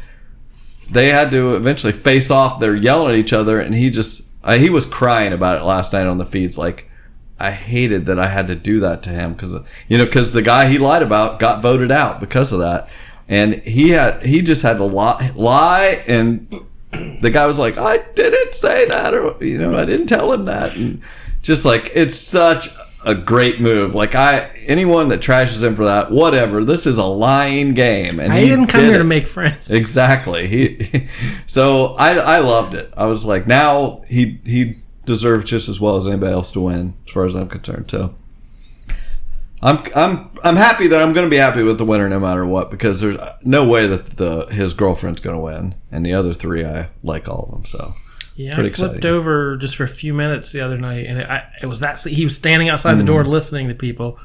they had to eventually face off. They're yelling at each other, and he was crying about it last night on the feeds. I hated that I had to do that to him because the guy he lied about got voted out because of that. And he just had to lie, and the guy was like, I didn't say that, or I didn't tell him that. And just it's such a great move. Anyone that trashes him for that, whatever. This is a lying game, and he didn't come here to make friends. Exactly. So I loved it. I was like, now he deserves just as well as anybody else to win, as far as I'm concerned. So I'm happy that I'm going to be happy with the winner no matter what, because there's no way that his girlfriend's going to win, and the other 3 I like all of them. So. Yeah, pretty I flipped exciting. over just for a few minutes the other night, and it was that he was standing outside the door listening to people,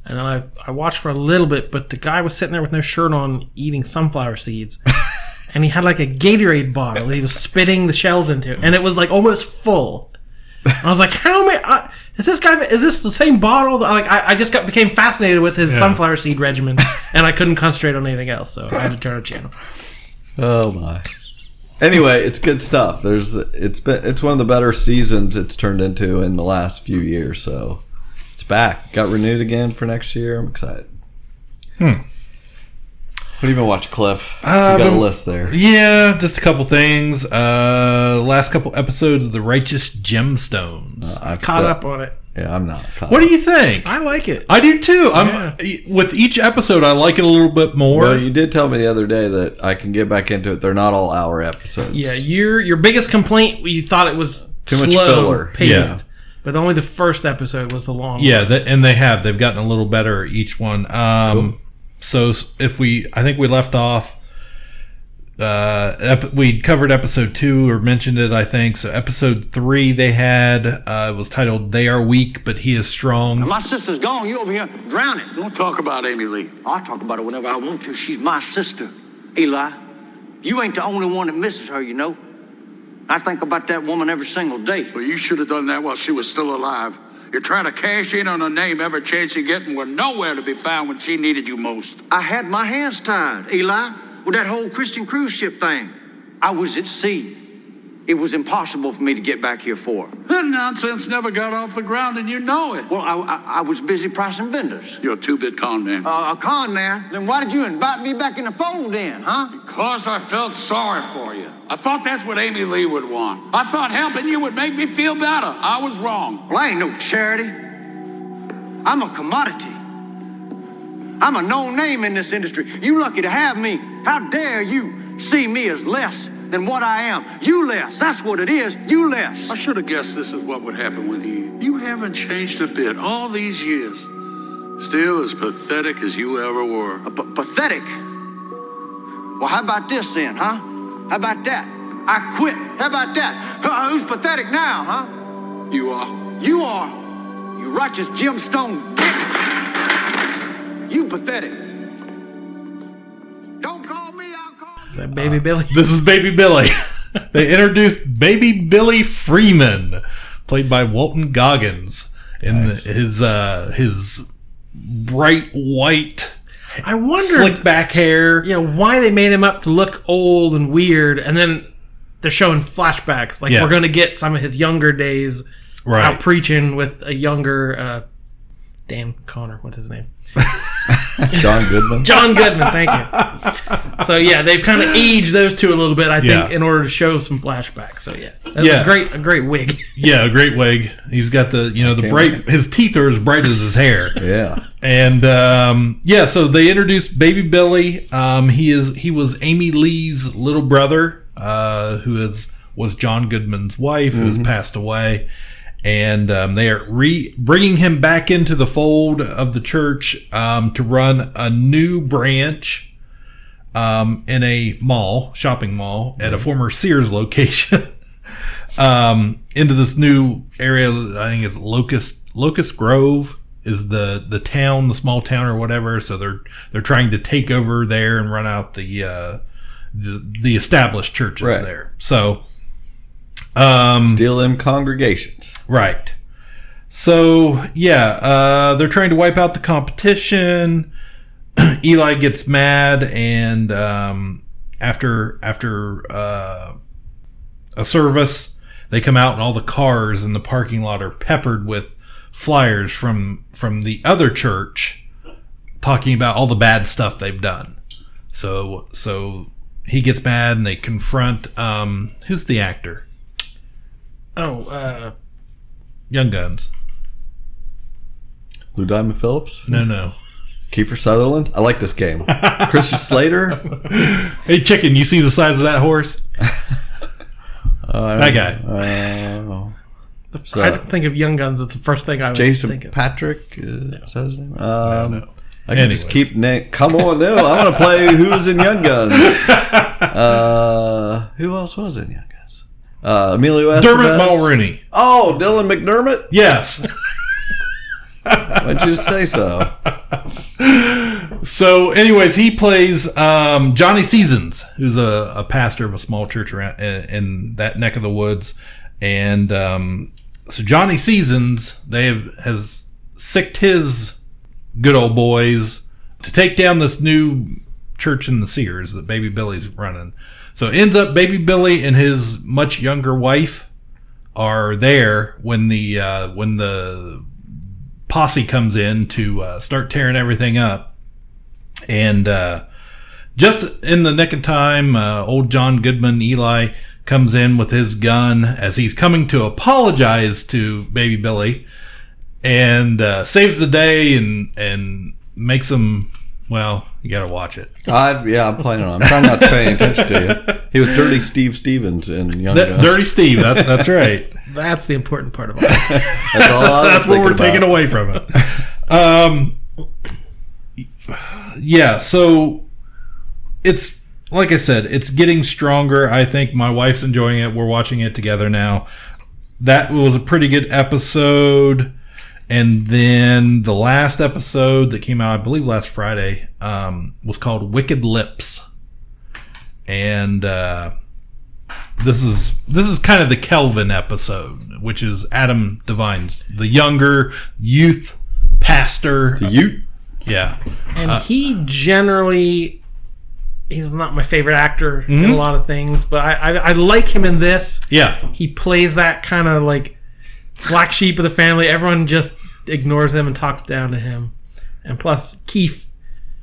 and then I watched for a little bit, but the guy was sitting there with no shirt on eating sunflower seeds, and he had a Gatorade bottle he was spitting the shells into, and it was almost full. And I was like, how many? Is this the same bottle? I just became fascinated with his sunflower seed regimen, and I couldn't concentrate on anything else, so I had to turn the channel. Oh my. Anyway, it's good stuff. It's one of the better seasons it's turned into in the last few years, so it's back. Got renewed again for next year. I'm excited. What have you been watching, Cliff? You got a list there. Yeah, just a couple things. Last couple episodes of The Righteous Gemstones. I've caught up on it. Yeah, I'm not caught What up. do you think? I like it. I do too. With each episode, I like it a little bit more. Well, you did tell me the other day that I can get back into it. They're not all hour episodes. Yeah, your biggest complaint, you thought it was Too much slow filler. paced. Yeah. But only the first episode was the long Yeah, one. and they've gotten a little better each one. Cool. So I think we left off. We covered episode 2 or mentioned it, I think. So episode 3 they had it was titled "They Are Weak, but He Is Strong." My sister's gone. You over here drowning. Don't talk about Amy Lee. I'll talk about her whenever I want to. She's my sister. Eli, you ain't the only one that misses her, you know. I think about that woman every single day. Well, you should have done that while she was still alive. You're trying to cash in on her name every chance you get and were nowhere to be found when she needed you most. I had my hands tied, Eli, with that whole Christian cruise ship thing. I was at sea. It was impossible for me to get back here for her. That nonsense never got off the ground, and you know it. Well, I was busy pricing vendors. You're a two-bit con man. A con man? Then why did you invite me back in the fold then, huh? Because I felt sorry for you. I thought that's what Amy Lee would want. I thought helping you would make me feel better. I was wrong. Well, I ain't no charity. I'm a commodity. I'm a known name in this industry. You lucky to have me. How dare you see me as less than what I am? You less. That's what it is. You less. I should have guessed this is what would happen with you. You haven't changed a bit all these years. Still as pathetic as you ever were. Pathetic? Well, how about this then, huh? How about that? I quit. How about that? Who's pathetic now, huh? You are. You are. You righteous gemstone. You pathetic. Don't call me, I'll call you. Is that Baby Billy? This is Baby Billy. They introduced Baby Billy Freeman, played by Walton Goggins, in his bright white, I wondered, slick back hair. Why they made him up to look old and weird, and then they're showing flashbacks. Like, we're going to get some of his younger days out preaching with a younger, Dan Connor, what's his name? John Goodman. John Goodman, thank you. So they've kind of aged those two a little bit, I think, in order to show some flashbacks. So that's a great wig. Yeah, a great wig. He's got the bright. His teeth are as bright as his hair. Yeah, and so they introduced Baby Billy. He was Amy Lee's little brother, who was John Goodman's wife, who has passed away. And they are bringing him back into the fold of the church to run a new branch in a shopping mall at a former Sears location into this new area. I think it's Locust Grove is the town, the small town or whatever. So they're trying to take over there and run out the established churches there. So steal them congregations. Right. So, they're trying to wipe out the competition. Eli gets mad, and after a service, they come out, and all the cars in the parking lot are peppered with flyers from the other church talking about all the bad stuff they've done. So he gets mad, and they confront who's the actor? Young Guns. Lou Diamond Phillips? No. Kiefer Sutherland? I like this game. Christian Slater? Hey, chicken, you see the size of that horse? That guy. I think of Young Guns. It's the first thing I would Jason think of. Patrick? Is that his name? No. I can just keep come on, no. I want to play Who's in Young Guns. Who else was in Young Guns? Emilio Estevez. Dermot Mulroney. Oh, Dylan McDermott? Yes. Why'd you say so? So, anyways, he plays Johnny Seasons, who's a pastor of a small church around in that neck of the woods. And so Johnny Seasons, has sicked his good old boys to take down this new church in the Sears that Baby Billy's running. So it ends up Baby Billy and his much younger wife are there when the posse comes in to start tearing everything up. And just in the nick of time, old John Goodman, Eli, comes in with his gun as he's coming to apologize to Baby Billy, and saves the day and makes him, well, you gotta watch it. I'm planning on. I'm trying not to pay attention to you. He was Dirty Steve Stevens in Young Guns. Dirty Steve, that's right. That's the important part of all this. That's all That's what we're taking away from it. Yeah, so it's, like I said, it's getting stronger. I think my wife's enjoying it. We're watching it together now. That was a pretty good episode. And then the last episode that came out, I believe last Friday, was called Wicked Lips. And this is kind of the Kelvin episode, which is Adam Devine's, the younger youth pastor. The youth? Yeah. And he generally, he's not my favorite actor in a lot of things, but I like him in this. Yeah. He plays that kind of like black sheep of the family. Everyone just ignores him and talks down to him. And plus, Keith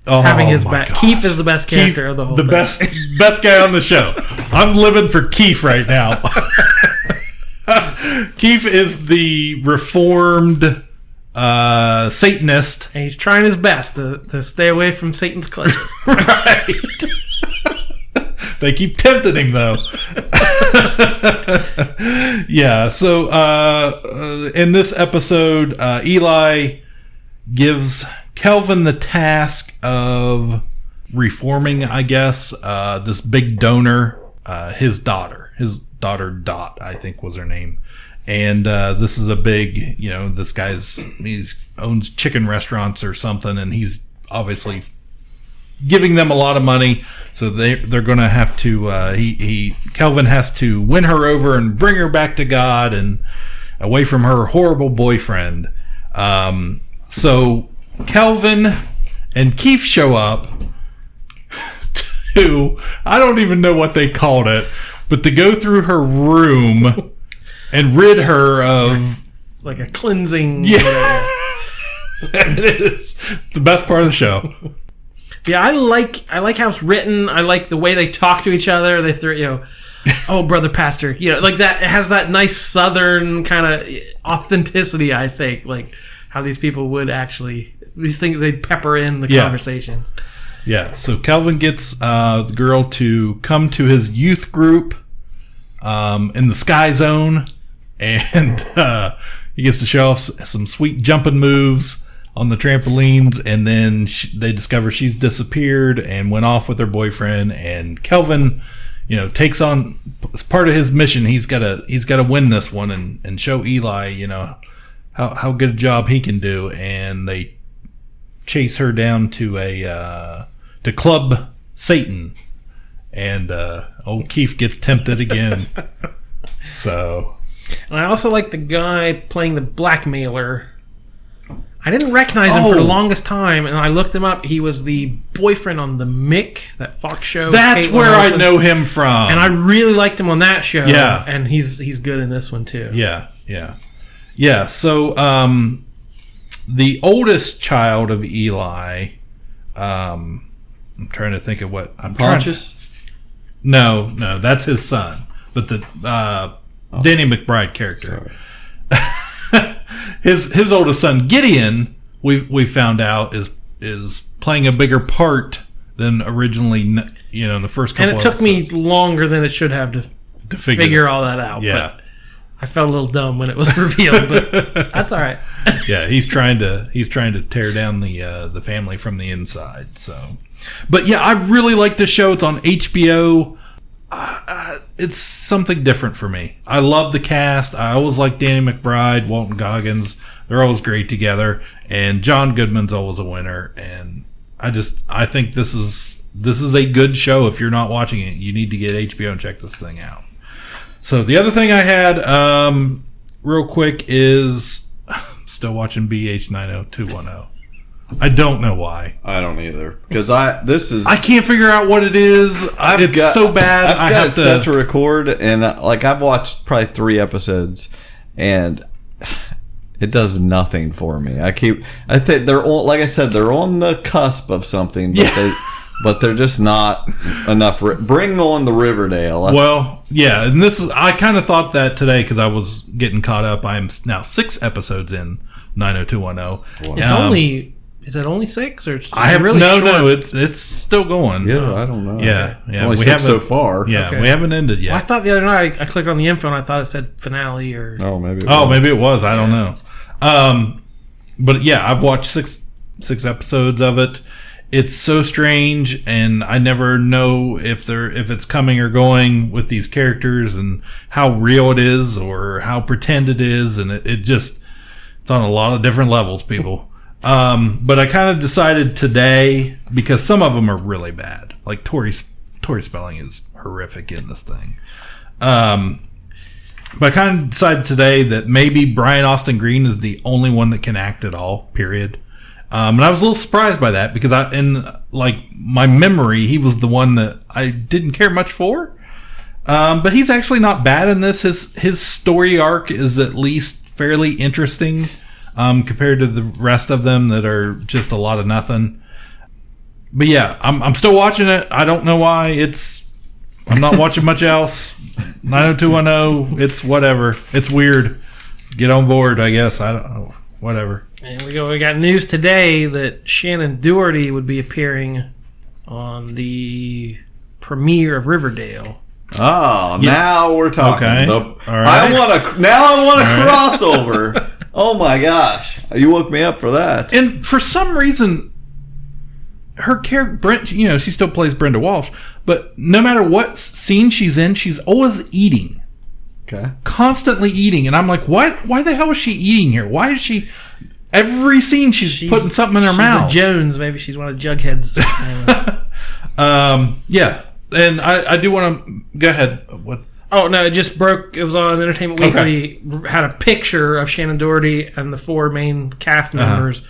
having his back. Keith is the best character of the whole thing. The best guy on the show. I'm living for Keith right now. Keith is the reformed Satanist. And he's trying his best to stay away from Satan's clutches. Right. They keep tempting him, though. Yeah, so in this episode, Eli gives Kelvin the task of reforming, I guess, this big donor, his daughter Dot, I think was her name. And this is a big, this guy's, owns chicken restaurants or something, and he's obviously giving them a lot of money, so they're going to have to. Kelvin has to win her over and bring her back to God and away from her horrible boyfriend. So Kelvin and Keith show up to, I don't even know what they called it, but to go through her room and rid her of like a cleansing. Yeah, it is the best part of the show. Yeah, I like how it's written. I like the way they talk to each other. They throw, oh, brother pastor, like that. It has that nice Southern kind of authenticity. I think, like how these people would actually, these things they pepper in the conversations. Yeah. So Kelvin gets the girl to come to his youth group in the Sky Zone, and he gets to show off some sweet jumping moves on the trampolines, and then they discover she's disappeared and went off with her boyfriend. And Kelvin, takes on, as part of his mission, he's got to win this one and show Eli, how good a job he can do. And they chase her down to to Club Satan, and old Keith gets tempted again. So, and I also like the guy playing the blackmailer. I didn't recognize him for the longest time, and I looked him up. He was the boyfriend on the Mick, that Fox show. That's where I know him from, and I really liked him on that show. Yeah, and he's good in this one too. Yeah. So, the oldest child of Eli, I'm trying to think of what I'm Pontius. No, that's his son, but the Danny McBride character. His oldest son Gideon, we found out is playing a bigger part than originally, in the first couple. And it took me longer than it should have to figure all that out. Yeah, but I felt a little dumb when it was revealed, but that's all right. Yeah, he's trying to tear down the family from the inside. So, but yeah, I really like this show. It's on HBO. It's something different for me. I love the cast. I always like Danny McBride, Walton Goggins. They're always great together, and John Goodman's always a winner. And I think this is a good show. If you're not watching it, you need to get HBO and check this thing out. So the other thing I had, real quick, is still watching BH 90210. I don't know why. I don't either, because I can't figure out what it is. It's so bad. I've got it set to record, and I've watched probably 3 episodes, and it does nothing for me. I think they're on, like I said, they're on the cusp of something, but they're just not enough. Bring on the Riverdale. And I kind of thought that today because I was getting caught up. I am now 6 episodes in 90210. Wow. Is it only 6 or? It's still going. Yeah, I don't know. Yeah. Only 6 so far. Yeah, okay. We haven't ended yet. Well, I thought the other night I clicked on the info and I thought it said finale or. Oh, maybe. Maybe it was. I don't know. But yeah, I've watched six episodes of it. It's so strange, and I never know if it's coming or going with these characters and how real it is or how pretend it is, and it's on a lot of different levels, people. But I kind of decided today, because some of them are really bad, like Tori Spelling is horrific in this thing. But I kind of decided today that maybe Brian Austin Green is the only one that can act at all, period. And I was a little surprised by that because in my memory, he was the one that I didn't care much for. But he's actually not bad in this. His story arc is at least fairly interesting compared to the rest of them that are just a lot of nothing. But yeah, I'm still watching it. I don't know why. I'm not watching much else. 90210, it's whatever. It's weird. Get on board, I guess. I don't know. Whatever. And we got news today that Shannon Doherty would be appearing on the premiere of Riverdale. Oh, yeah. Now we're talking. Okay. All right. I want a crossover. Oh my gosh. You woke me up for that. And for some reason, her character, Brent, she still plays Brenda Walsh, but no matter what scene she's in, she's always eating. Okay. Constantly eating. And I'm like, why the hell is she eating here? Why is she... Every scene she's putting something in her mouth. She's a Jones. Maybe she's one of Jughead's. Yeah. And I do want to... Go ahead. What? Oh, no, it just broke. It was on Entertainment Weekly. Okay. Had a picture of Shannon Doherty and the 4 main cast members.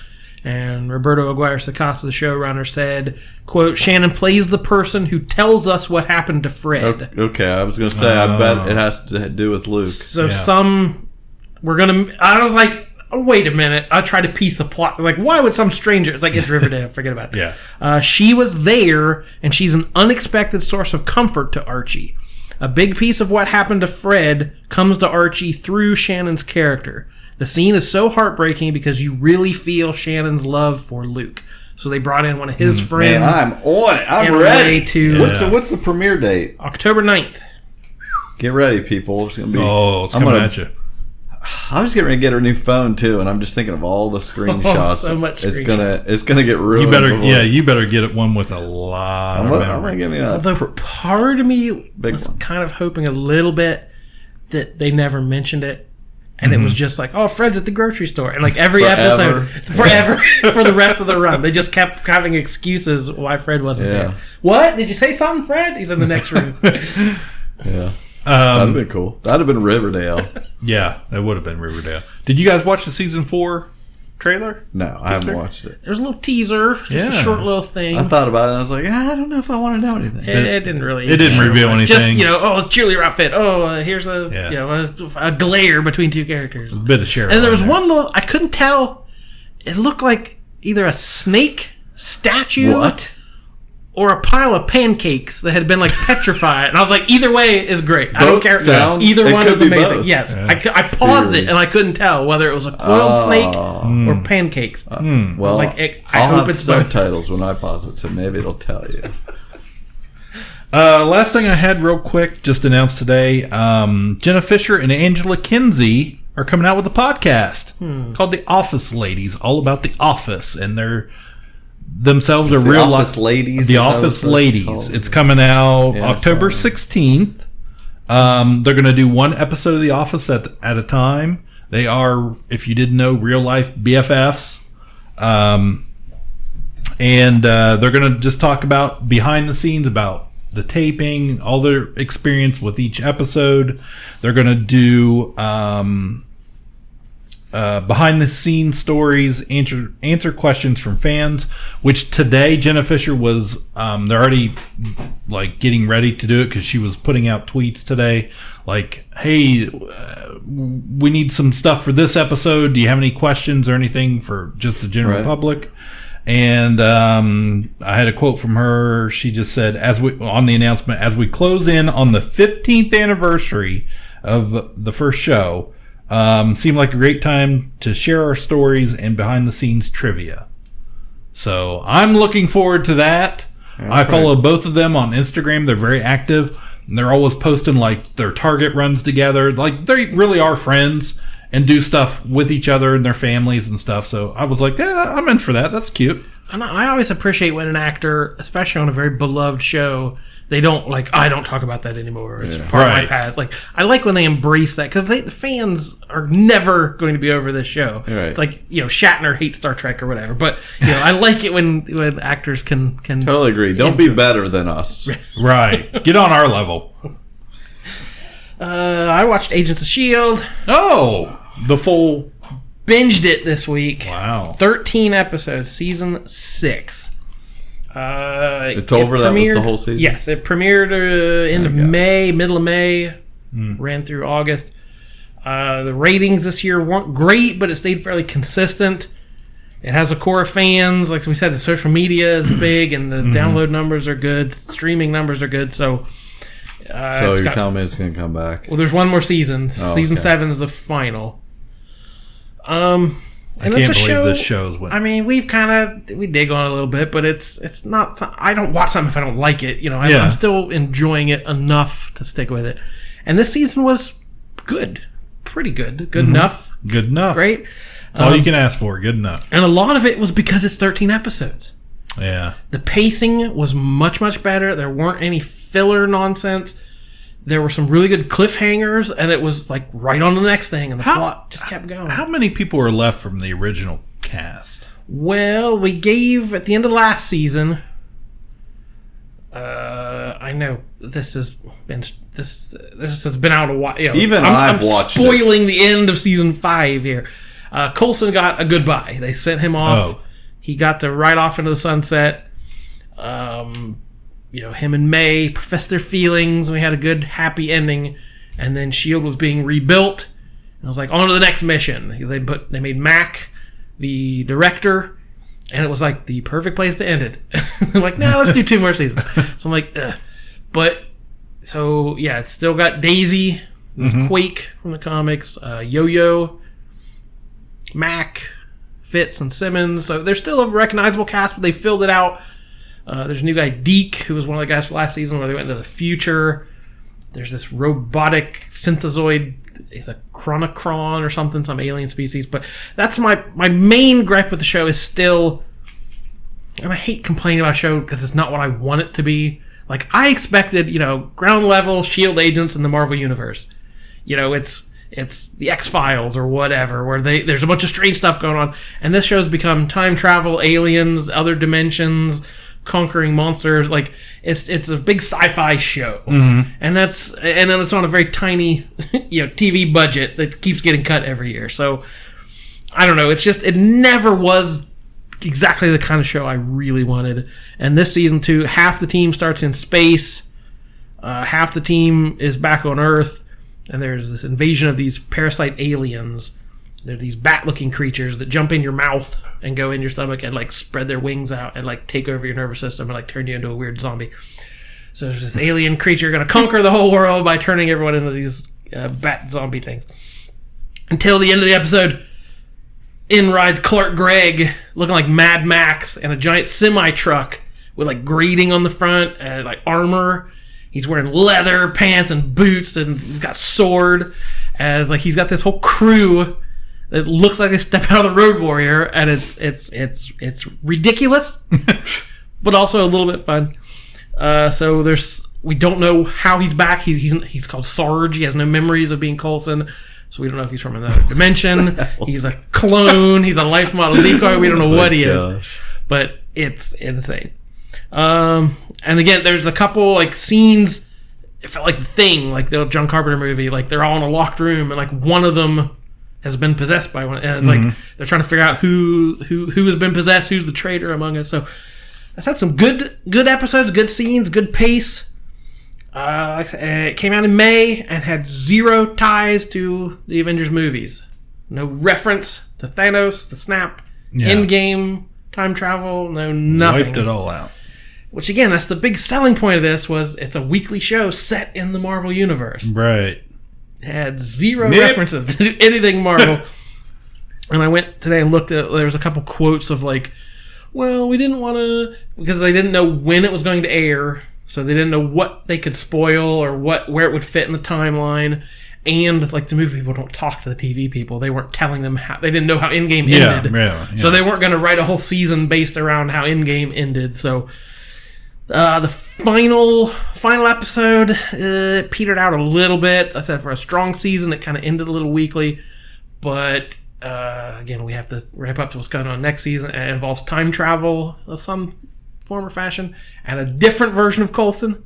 And Roberto Aguirre-Sacasa, the showrunner, said, quote, Shannon plays the person who tells us what happened to Fred. Okay, I was going to say, I bet it has to do with Luke. So I was like, oh, wait a minute. I tried to piece the plot. Like, why would some stranger... It's like, it's Riverdale. Forget about it. Yeah. She was there, and she's an unexpected source of comfort to Archie. A big piece of what happened to Fred comes to Archie through Shannon's character. The scene is so heartbreaking because you really feel Shannon's love for Luke. So they brought in one of his friends. Man, I'm on it. I'm ready. What's the premiere date? October 9th. Get ready, people. It's gonna be. Oh, it's coming at you. I was getting ready to get her new phone too, and I'm just thinking of all the screenshots. So much. It's gonna get ruined. You better get it one with a lot. I'm gonna give me a. Although part of me was kind of hoping a little bit that they never mentioned it. And it was just like, oh, Fred's at the grocery store. And like every episode, forever, for the rest of the run, they just kept having excuses why Fred wasn't there. What? Did you say something, Fred? He's in the next room. Yeah. That'd have been cool. That'd have been Riverdale. Yeah, that would have been Riverdale. Did you guys watch the season 4 trailer? No, I haven't watched it. There's a little teaser, just a short little thing. I thought about it and I was like, I don't know if I want to know anything. It didn't really. It didn't reveal anything. Just, it's cheerleader outfit. Oh, here's a glare between 2 characters. A bit of Cheryl. And there was one little, I couldn't tell. It looked like either a snake statue. What? Or a pile of pancakes that had been like petrified. And I was like, either way is great. I don't care. Either one is amazing. Both. Yes. Yeah. I paused it and I couldn't tell whether it was a coiled snake or pancakes. Well, I was like, I hope it's subtitles when I pause it, so maybe it'll tell you. Last thing I had real quick, just announced today, Jenna Fisher and Angela Kinsey are coming out with a podcast called The Office Ladies, all about The Office, and they're themselves are real life ladies. The Office Ladies. It's coming out October 16th. They're going to do one episode of The Office at a time. They are, if you didn't know, real life BFFs. And they're going to just talk about behind the scenes, about the taping, all their experience with each episode. They're going to do behind the scenes stories, answer questions from fans, which today Jenna Fisher was, they're already like getting ready to do it because she was putting out tweets today like, hey, we need some stuff for this episode. Do you have any questions or anything for just the general public? And I had a quote from her. She just said, on the announcement, as we close in on the 15th anniversary of the first show, seemed like a great time to share our stories and behind the scenes trivia. So I'm looking forward to that. I follow both of them on Instagram. They're very active. And they're always posting like their Target runs together. Like they really are friends and do stuff with each other and their families and stuff. So I was like, yeah, I'm in for that. That's cute. And I always appreciate when an actor, especially on a very beloved show, they don't like, I don't talk about that anymore. It's part of my past. Like, I like when they embrace that because the fans are never going to be over this show. Right. It's like, Shatner hates Star Trek or whatever. But, I like it when actors can totally agree. Don't be better than us. Right. Get on our level. I watched Agents of S.H.I.E.L.D. Oh, the full... Binged it this week. Wow. 13 episodes, season 6. It's over? That was the whole season? Yes, it premiered middle of May, ran through August. The ratings this year weren't great, but it stayed fairly consistent. It has a core of fans. Like we said, the social media is big, and the download numbers are good. Streaming numbers are good, so... so you're telling me it's going to come back? Well, there's one more season. Season 7 is the final. I can't believe this show's went. I mean, we dig on it a little bit, but it's not. I don't watch something if I don't like it. I'm still enjoying it enough to stick with it. And this season was good, pretty good, good enough, great. That's all you can ask for. Good enough. And a lot of it was because it's 13 episodes. Yeah, the pacing was much better. There weren't any filler nonsense. There were some really good cliffhangers, and it was like right on the next thing, and the plot just kept going. How many people were left from the original cast? Well, we gave at the end of last season. I know this has been out a while. Even I'm watched spoiling the end of season 5 here. Coulson got a goodbye. They sent him off. He got to ride off into the sunset. Him and May professed their feelings. We had a good, happy ending. And then S.H.I.E.L.D. was being rebuilt. And I was like, on to the next mission. They made Mac the director. And it was like the perfect place to end it. They're like, let's do 2 more seasons. So I'm like, ugh. But, so, yeah, it's still got Daisy, Quake from the comics, Yo-Yo, Mac, Fitz, and Simmons. So there's still a recognizable cast, but they filled it out. There's a new guy, Deke, who was one of the guys from last season where they went into the future. There's this robotic synthezoid. He's a chronocron or something, some alien species. But that's my main gripe with the show is still... And I hate complaining about a show because it's not what I want it to be. Like, I expected, ground level S.H.I.E.L.D. agents in the Marvel Universe. It's the X-Files or whatever, where there's a bunch of strange stuff going on. And this show's become time travel, aliens, other dimensions... conquering monsters. Like it's a big sci-fi show, and then it's on a very tiny TV budget that keeps getting cut every year. So I don't know, it never was exactly the kind of show I really wanted. And this season 2, half the team starts in space, half the team is back on Earth, and there's this invasion of these parasite aliens. They're these bat-looking creatures that jump in your mouth and go in your stomach and like spread their wings out and like take over your nervous system and like turn you into a weird zombie. So there's this alien creature going to conquer the whole world by turning everyone into these bat zombie things. Until the end of the episode, in rides Clark Gregg looking like Mad Max and a giant semi-truck with like grating on the front and like armor. He's wearing leather pants and boots, and he's got a sword. As like he's got this whole crew that looks like they step out of the Road Warrior, and it's ridiculous, but also a little bit fun. So we don't know how he's back. He's called Sarge. He has no memories of being Coulson, so we don't know if he's from another dimension. He's a clone. He's a life model decoy. We don't know what he is, but it's insane. And again, there's a couple like scenes. It felt like The Thing, like the John Carpenter movie. Like they're all in a locked room, and like one of them has been possessed by one, and it's like they're trying to figure out who has been possessed, who's the traitor among us. So it's had some good episodes, good scenes, good pace. It came out in May and had zero ties to the Avengers movies. No reference to Thanos, the Snap, Endgame, time travel, nothing. Wiped it all out. Which again, that's the big selling point of this, was it's a weekly show set in the Marvel Universe. Right. It had zero references to anything Marvel. And I went today and looked at, there was a couple quotes of like, well, we didn't want to, because they didn't know when it was going to air, so they didn't know what they could spoil or where it would fit in the timeline. And like the movie people don't talk to the TV people. They weren't telling them how, they didn't know how Endgame ended. Yeah. So they weren't going to write a whole season based around how Endgame ended. So the final episode petered out a little bit. I said for a strong season, it kind of ended a little weakly. But again, we have to wrap up to what's going on next season. It involves time travel of some form or fashion and a different version of Coulson.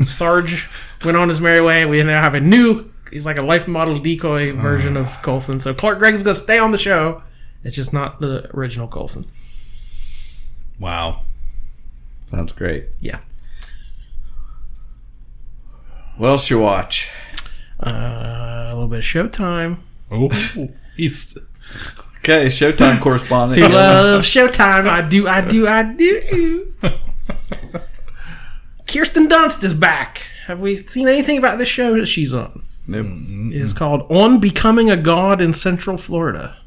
Sarge went on his merry way. We now have a new, he's like a life model decoy version of Coulson. So Clark Gregg is going to stay on the show. It's just not the original Coulson. Wow. Sounds great. Yeah. What else you watch? A little bit of Showtime. Oh, he's okay. Showtime correspondent. He loves Showtime. I do. Kirsten Dunst is back. Have we seen anything about this show that she's on? Nope. It is called On Becoming a God in Central Florida.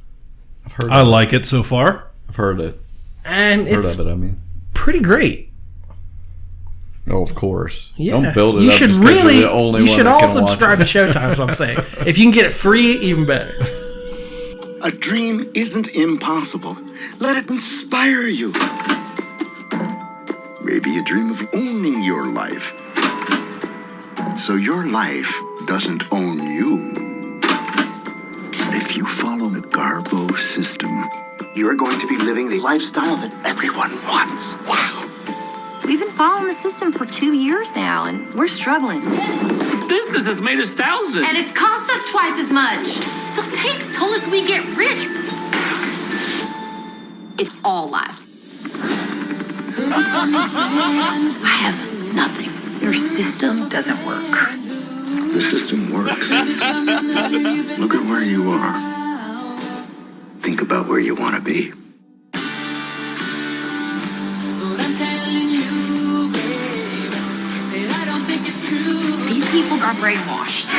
I've heard. I like it so far. I've heard it. And Heard it's of it. I mean, pretty great. oh, of course. Yeah. Don't build it you up should just 'cause really. you're the only You one should that all can watch subscribe it. to Showtime. Is what I'm saying. If you can get it free, even better. A dream isn't impossible. Let it inspire you. Maybe you dream of owning your life, so your life doesn't own you. If you follow the Garbo system, you're going to be living the lifestyle that everyone wants. Wow. We've been following the system for 2 years now, and we're struggling. Business has made us thousands. And it cost us twice as much. Those tapes told us we'd get rich. It's all lies. I have nothing. Your system doesn't work. The system works. Look at where you are. Think about where you want to be. These people are brainwashed.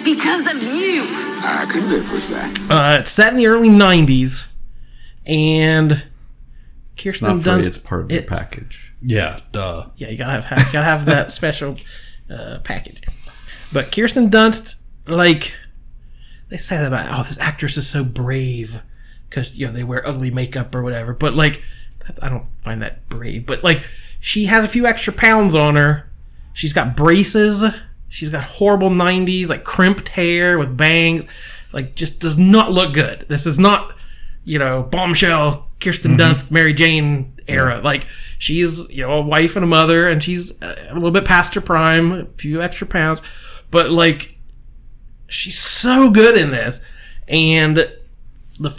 Because of you. I could live with that. It's set in the early 90s. And Kirsten It's not free. Dunst. It's part of the package. Yeah, duh. Yeah, you gotta have that special package. But Kirsten Dunst, like, they say that about, this actress is so brave because they wear ugly makeup or whatever. But like, I don't find that brave. But like, she has a few extra pounds on her. She's got braces. She's got horrible 90s, like crimped hair with bangs. Like, just does not look good. This is not, bombshell Kirsten Dunst, Mary Jane era. Yeah. Like, she's, a wife and a mother, and she's a little bit past her prime, a few extra pounds. But, like, she's so good in this. And when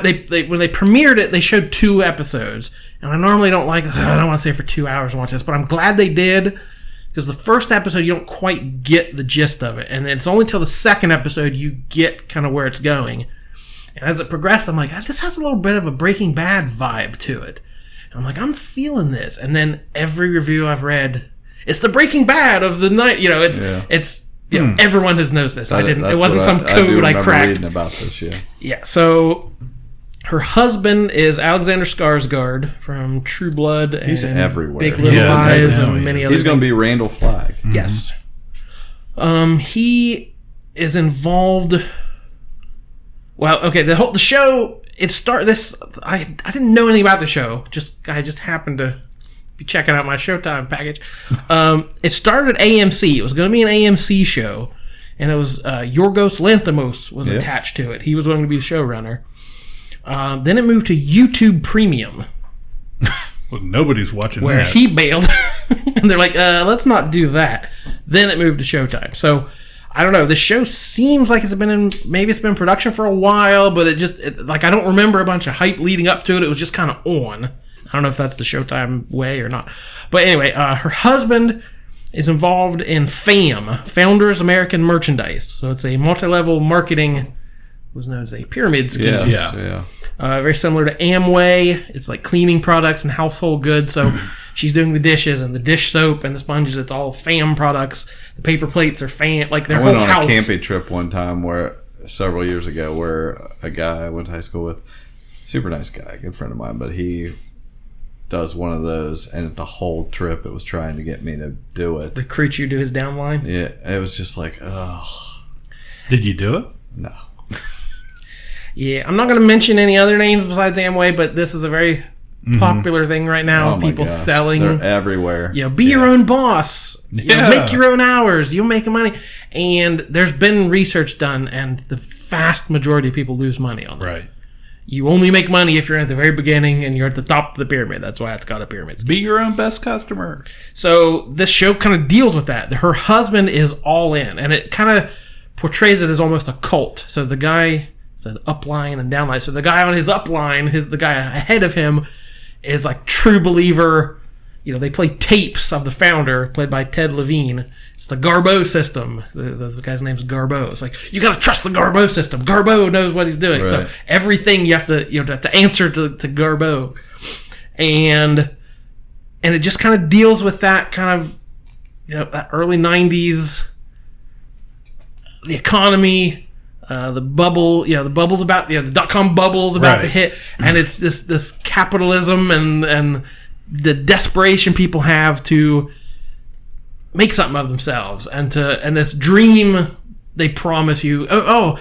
they premiered it, they showed 2 episodes. And I normally don't like this. I don't want to stay for 2 hours and watch this, but I'm glad they did. Because the first episode, you don't quite get the gist of it. And then it's only till the second episode you get kind of where it's going. And as it progressed, I'm like, this has a little bit of a Breaking Bad vibe to it. And I'm like, I'm feeling this. And then every review I've read, it's the Breaking Bad of the night. Everyone has knows this. It wasn't some code I cracked. Reading about this, yeah. Yeah, so her husband is Alexander Skarsgård from True Blood and He's everywhere. Big Little Lies and many other He's going to be Randall Flagg. Mm-hmm. Yes. He is involved. Well, okay, the show, I didn't know anything about the show. I just happened to be checking out my Showtime package. It started at AMC. It was going to be an AMC show, and it was Yorgos Lanthimos was attached to it. He was going to be the showrunner. Then it moved to YouTube Premium. Well, nobody's watching where that. He bailed. And they're like, let's not do that. Then it moved to Showtime. So I don't know. The show seems like maybe it's been in production for a while, but I don't remember a bunch of hype leading up to it. It was just kind of on. I don't know if that's the Showtime way or not. But anyway, her husband is involved in FAM, Founders American Merchandise. So it's a multi-level marketing, was known as a pyramid scheme. Yeah. Very similar to Amway. It's like cleaning products and household goods. So she's doing the dishes and the dish soap and the sponges. It's all FAM products. The paper plates are FAM. Like their whole house. I went on a camping trip one time several years ago where a guy I went to high school with, super nice guy, good friend of mine, but he does one of those, and the whole trip it was trying to get me to do it. Recruit you to his downline? Yeah, it was just like, ugh. Did you do it? No. Yeah, I'm not going to mention any other names besides Amway, but this is a very popular thing right now. People selling. They're everywhere. Be your own boss. Make your own hours. You'll make money. And there's been research done, and the vast majority of people lose money on that. Right. You only make money if you're at the very beginning and you're at the top of the pyramid. That's why it's got a pyramid scheme. Be your own best customer. So this show kind of deals with that. Her husband is all in, and it kind of portrays it as almost a cult. So the guy said upline and downline. So the guy on his upline, the guy ahead of him, is like true believer. They play tapes of the founder, played by Ted Levine. It's the Garbo system. The guy's name's Garbo. It's like, you got to trust the Garbo system. Garbo knows what he's doing. Right. So everything you have to answer to Garbo. And it just kind of deals with that kind of, that early 90s, the economy, the bubble, the bubble's about, the dot-com bubble's about to hit. And it's this capitalism and the desperation people have to make something of themselves and this dream they promise you. How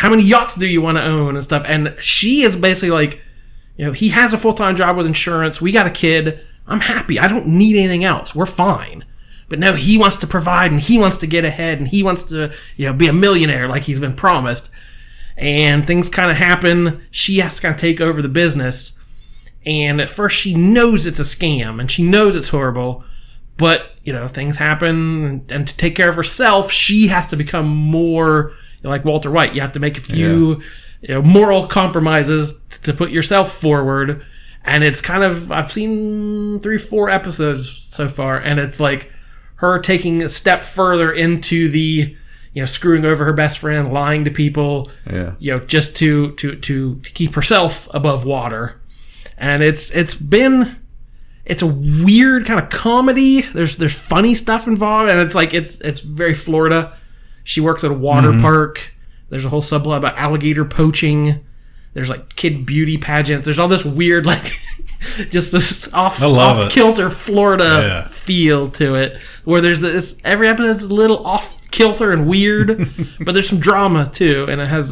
many yachts do you want to own and stuff? And she is basically like, he has a full-time job with insurance. We got a kid. I'm happy. I don't need anything else. We're fine. But no, he wants to provide and he wants to get ahead and he wants to, be a millionaire like he's been promised. And things kind of happen. She has to kind of take over the business. And at first she knows it's a scam and she knows it's horrible, but things happen, and to take care of herself she has to become more like Walter White. You have to make a few moral compromises to put yourself forward. And it's kind of, I've seen 3-4 episodes so far, and it's like her taking a step further into the screwing over her best friend, lying to people, just to keep herself above water. And it's a weird kind of comedy. There's funny stuff involved, and it's very Florida. She works at a water park. There's a whole subplot about alligator poaching. There's like kid beauty pageants. There's all this weird just this off kilter Florida feel to it, where there's this every episode's a little off kilter and weird, but there's some drama too, and it has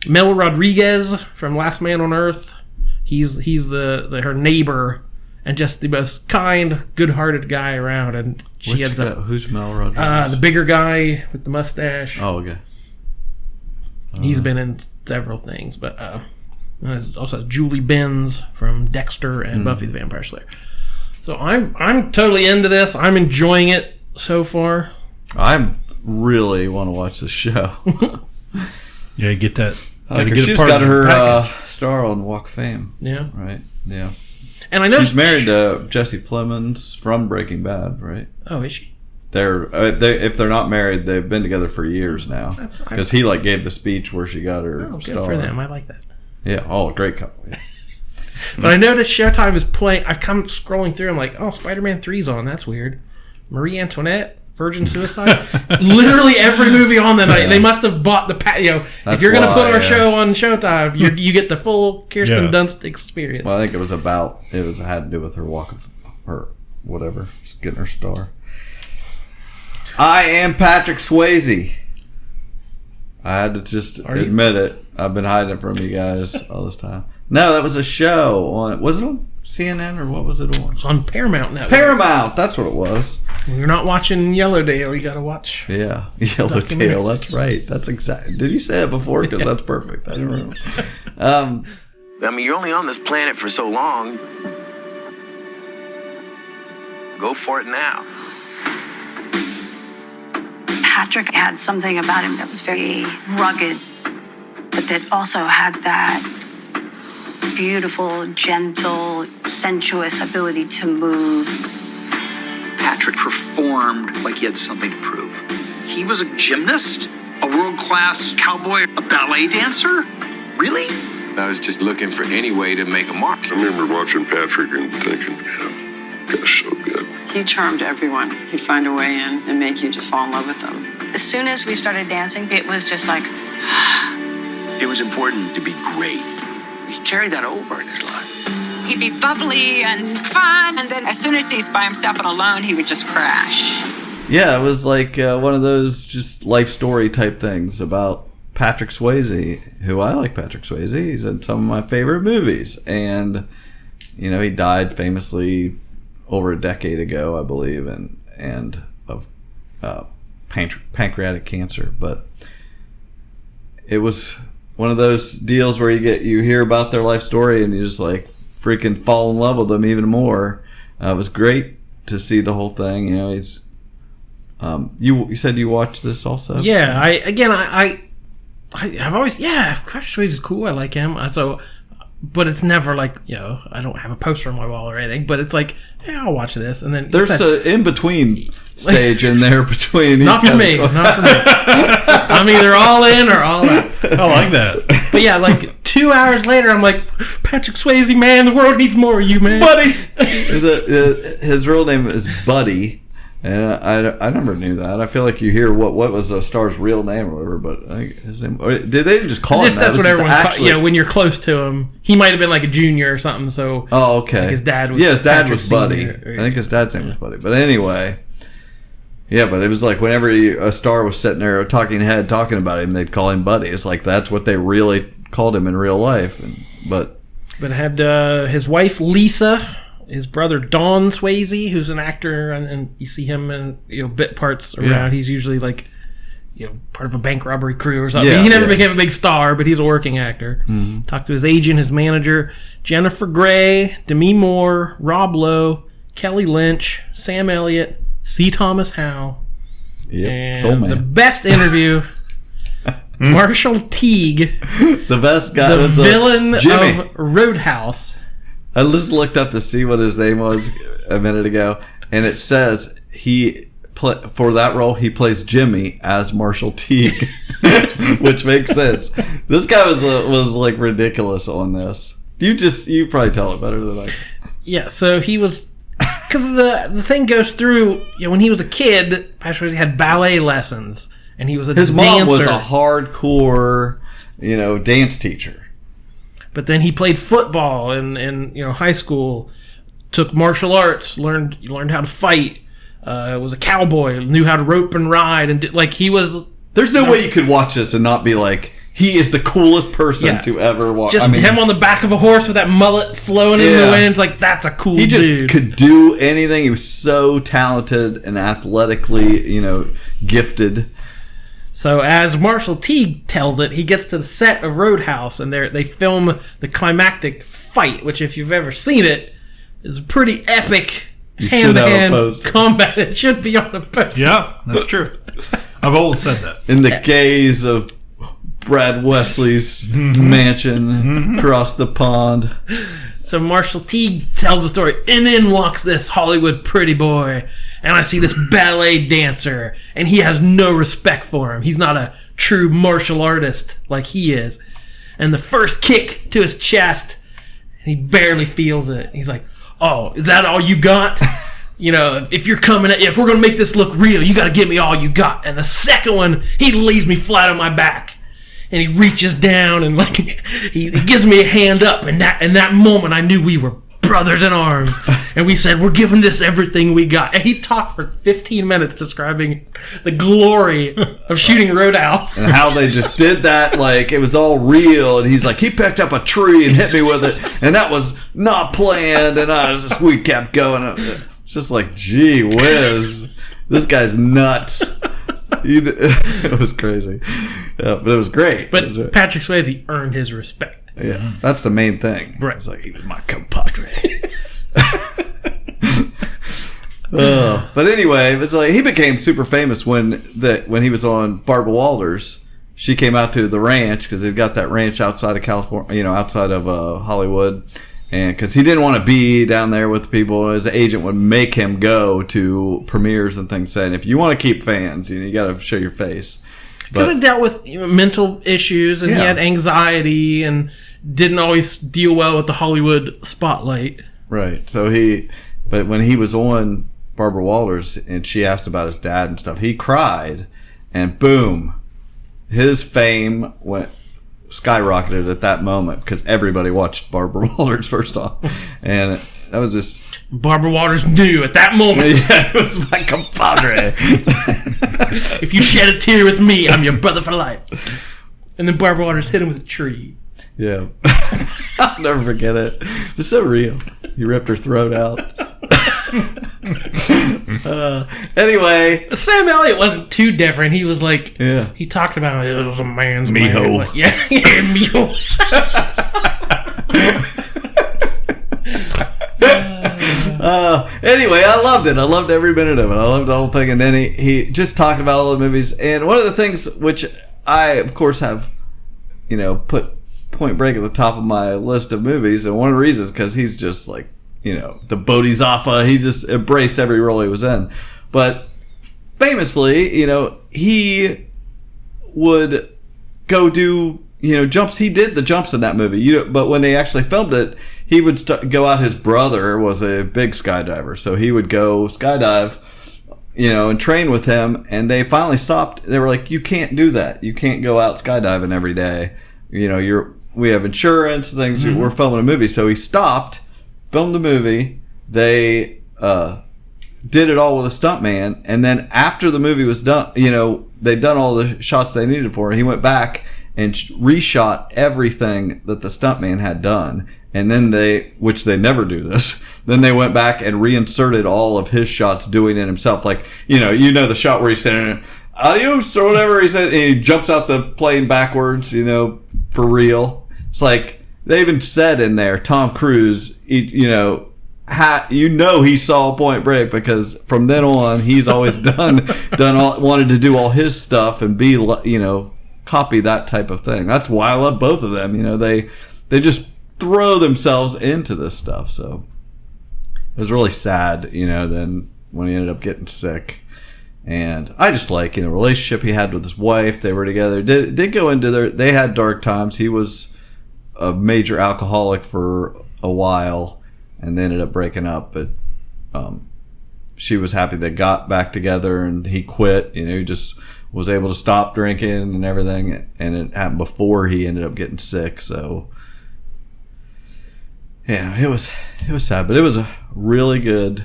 Mel Rodriguez from Last Man on Earth. He's her neighbor, and just the most kind, good-hearted guy around. And she ends up. Who's Mel Rodriguez? The bigger guy with the mustache. Oh, okay. He's been in several things, but there's also Julie Benz from Dexter and Buffy the Vampire Slayer. So I'm totally into this. I'm enjoying it so far. I really want to watch this show. Yeah, get that. She's got her star on Walk of Fame. Yeah. Right. Yeah. And I know she's married to Jesse Plemons from Breaking Bad, right? Oh, is she? If they're not married, they've been together for years now. Because he gave the speech where she got her star. Good for them. I like that. Yeah. Oh, great couple. Yeah. But I noticed Showtime is playing. I come scrolling through. I'm like, Spider-Man 3's on. That's weird. Marie Antoinette. Virgin Suicide. Literally every movie on that night. They must have bought the if you're going to put our show on Showtime, you get the full Kirsten Dunst experience. Well, I think it had to do with her walk of her whatever, just getting her star. I am Patrick Swayze. I had to just admit it. I've been hiding it from you guys all this time. No, that was a show on. Was it on CNN or what was it on? It's on Paramount Network. Paramount, that's what it was. When you're not watching Yellowdale, you got to watch. Yeah, Yellowdale. That's right. That's exactly. Did you say it before? Because that's perfect. I don't remember. I mean, you're only on this planet for so long. Go for it now. Patrick had something about him that was very rugged, but that also had that beautiful, gentle, sensuous ability to move. Patrick performed like he had something to prove. He was a gymnast, a world-class cowboy, a ballet dancer? Really? I was just looking for any way to make a mark. I remember watching Patrick and thinking, man, guy's so good. He charmed everyone. He'd find a way in and make you just fall in love with him. As soon as we started dancing, it was just like... It was important to be great. He carried that over in his life. He'd be bubbly and fun, and then as soon as he's by himself and alone, he would just crash. Yeah, it was like one of those just life story type things about Patrick Swayze, who I like Patrick Swayze. He's in some of my favorite movies. And, you know, he died famously over a decade ago, I believe, and of pancreatic cancer. But it was one of those deals where you hear about their life story and you just like freaking fall in love with them even more. It was great to see the whole thing. You know, he's you said you watched this also? Yeah, I've always Patrick Swayze is cool. I like him. But it's never like, you know, I don't have a poster on my wall or anything. But it's like, yeah, I'll watch this, and then there's an in between stage in there between. Not for me. I'm either all in or all out. I like that. But yeah, like 2 hours later, I'm like, Patrick Swayze, man, the world needs more of you, man, buddy. His real name is Buddy. And I never knew that. I feel like you hear what was a star's real name or whatever, but I think his name. Did they just call him that? That's what everyone calls. Yeah, when you're close to him, he might have been like a junior or something. So okay. Like his dad was. Yeah, his dad Patrick was Buddy. I think his dad's name was Buddy. But anyway, yeah. But it was like whenever a star was sitting there, a talking head talking about him, they'd call him Buddy. It's like that's what they really called him in real life. But it had his wife Lisa. His brother Don Swayze, who's an actor, and you see him in bit parts around. Yeah. He's usually like part of a bank robbery crew or something. Yeah, he never became a big star, but he's a working actor. Mm-hmm. Talked to his agent, his manager, Jennifer Grey, Demi Moore, Rob Lowe, Kelly Lynch, Sam Elliott, C. Thomas Howell. Yep, and the best interview, Marshall Teague, the best guy, the villain of Roadhouse. I just looked up to see what his name was a minute ago, and it says for that role he plays Jimmy as Marshall Teague, which makes sense. This guy was like ridiculous on this. You probably tell it better than I can. Yeah, so he was because the thing goes through. When he was a kid, Patrick Swayze had ballet lessons, and he was his mom was a hardcore, dance teacher. But then he played football in high school, took martial arts, learned how to fight, was a cowboy, knew how to rope and ride, and he was. There's no way you could watch this and not be like, he is the coolest person to ever watch. Just him on the back of a horse with that mullet flowing in the wind, that's a cool dude. He just could do anything. He was so talented and athletically, gifted. So as Marshall Teague tells it, he gets to the set of Roadhouse, and they film the climactic fight, which if you've ever seen it, is a pretty epic hand-to-hand combat. It should be on a poster. Yeah, that's true. I've always said that. In the gaze of Brad Wesley's mansion across the pond. So Marshall Teague tells the story, and in walks this Hollywood pretty boy, and I see this ballet dancer, and he has no respect for him. He's not a true martial artist like he is. And the first kick to his chest, he barely feels it. He's like, "Oh, is that all you got? If you're coming if we're going to make this look real, you got to give me all you got." And the second one, he lays me flat on my back. And he reaches down and he gives me a hand up, and that moment I knew we were brothers in arms, and we said we're giving this everything we got. And he talked for 15 minutes describing the glory of shooting Roadhouse and how they just did that it was all real. And he's like, he picked up a tree and hit me with it, and that was not planned. And we kept going. It's just like, gee whiz, this guy's nuts. It was crazy, but it was great. But Patrick Swayze earned his respect. Yeah, that's the main thing. Right. It's like he was my compadre. But anyway, it's like he became super famous when he was on Barbara Walters. She came out to the ranch because they've got that ranch outside of California, outside of Hollywood, and because he didn't want to be down there with the people, his agent would make him go to premieres and things, saying if you want to keep fans, you got to show your face. Because it dealt with mental issues, and he had anxiety, and didn't always deal well with the Hollywood spotlight. Right. So but when he was on Barbara Walters and she asked about his dad and stuff, he cried, and boom, his fame skyrocketed at that moment because everybody watched Barbara Walters first off, and that was just Barbara Walters knew at that moment. Yeah, it was my compadre. If you shed a tear with me, I'm your brother for life. And then Barbara Walters hit him with a tree. Yeah, I'll never forget it. It's so real. He ripped her throat out. Anyway, Sam Elliott wasn't too different. He was like, he talked about it was a man's mijo. Man. Like, yeah, mijo. Anyway, I loved it. I loved every minute of it. I loved the whole thing. And then he just talked about all the movies. And one of the things which I, of course, have, put Point Break at the top of my list of movies. And one of the reasons because he's just like, the Bodhisattva. He just embraced every role he was in. But famously, he would go do, jumps. He did the jumps in that movie. But when they actually filmed it, he would go out. His brother was a big skydiver, so he would go skydive, and train with him. And they finally stopped. They were like, "You can't do that. You can't go out skydiving every day. We have insurance things. Mm-hmm. We're filming a movie." So he stopped, filmed the movie. They did it all with a stuntman, and then after the movie was done, they'd done all the shots they needed for it. He went back and reshot everything that the stuntman had done. And then which they never do this, then they went back and reinserted all of his shots doing it himself. Like, the shot where he's saying, adios, or whatever he said, and he jumps out the plane backwards, for real. It's like, they even said in there, Tom Cruise, he saw Point Break because from then on, he's always wanted to do all his stuff and be, copy that type of thing. That's why I love both of them. They just throw themselves into this stuff. So it was really sad, then when he ended up getting sick. And I just like, relationship he had with his wife. They were together. Did go into they had dark times. He was a major alcoholic for a while and they ended up breaking up. But she was happy they got back together and he quit. He just was able to stop drinking and everything. And it happened before he ended up getting sick. So yeah, it was sad, but it was a really good.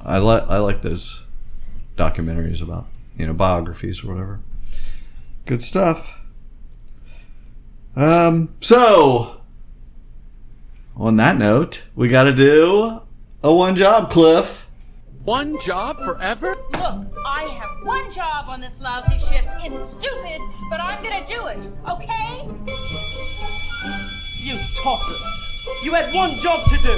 I like those documentaries about biographies or whatever. Good stuff. So on that note, we got to do a one job, Cliff. One job forever? Look, I have one job on this lousy ship. It's stupid, but I'm gonna do it, okay? You tosser. You had one job to do.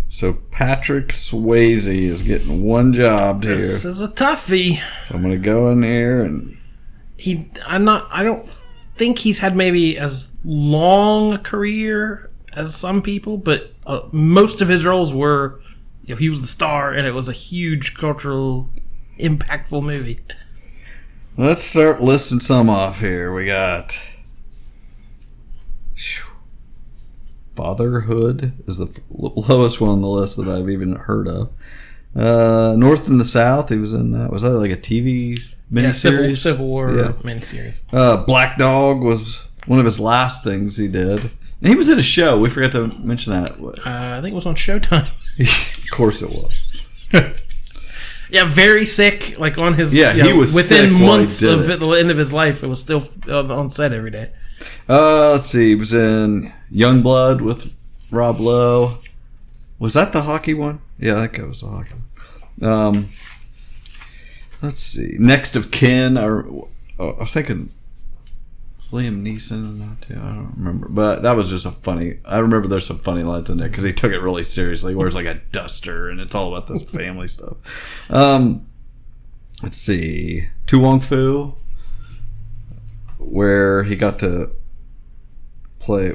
So Patrick Swayze is getting one job here. This is a toughie. So I'm gonna go in here and I don't think he's had maybe as long a career as some people, but most of his roles were, he was the star, and it was a huge cultural, impactful movie. Let's start listing some off here. We got Fatherhood is the lowest one on the list that I've even heard of. North and the South, he was in that. Was that like a TV miniseries? Civil War miniseries. Black Dog was one of his last things he did. And he was in a show. We forgot to mention that. I think it was on Showtime. Of course it was. Yeah, very sick. Like on his. Yeah, he was within sick months while he of did the end of his life. It was still on set every day. Let's see. He was in Youngblood with Rob Lowe. Was that the hockey one? Yeah, I think it was the hockey one. Let's see. Next of Kin. I was thinking Was Liam Neeson in that too? I don't remember. But that was just I remember there's some funny lines in there because he took it really seriously. He wears like a duster and it's all about this family stuff. Let's see. Tu Wong Fu, where he got to play.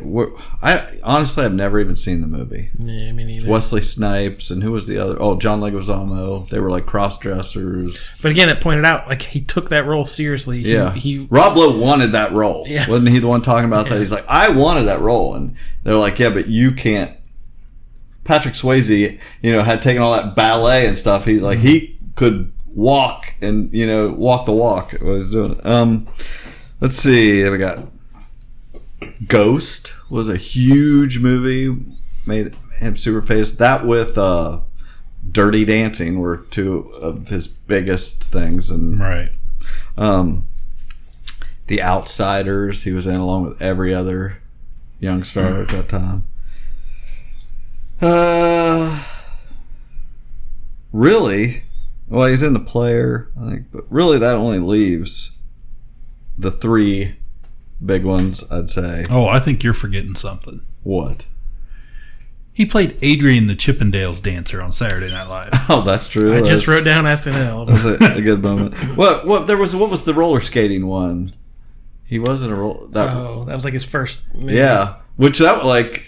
I honestly have never even seen the movie. Yeah, me neither. Wesley Snipes and who was the other? Oh, John Leguizamo. They were like cross dressers. But again, it pointed out like he took that role seriously. Yeah, Rob Lowe wanted that role. Yeah. Wasn't he the one talking about that? He's like, I wanted that role, and they're like, yeah, but you can't. Patrick Swayze, had taken all that ballet and stuff. He could walk and walk the walk. What he's doing. Let's see. We got Ghost was a huge movie, made him super famous. That with Dirty Dancing were two of his biggest things, and right. The Outsiders he was in along with every other young star at that time. Really, well, he's in The Player, I think, but really that only leaves the three big ones, I'd say. Oh, I think you're forgetting something. What? He played Adrian the Chippendales dancer on Saturday Night Live. Oh, that's true. I just wrote down SNL. That was a good moment. What was the roller skating one? He wasn't that was like his first movie. Yeah. Which that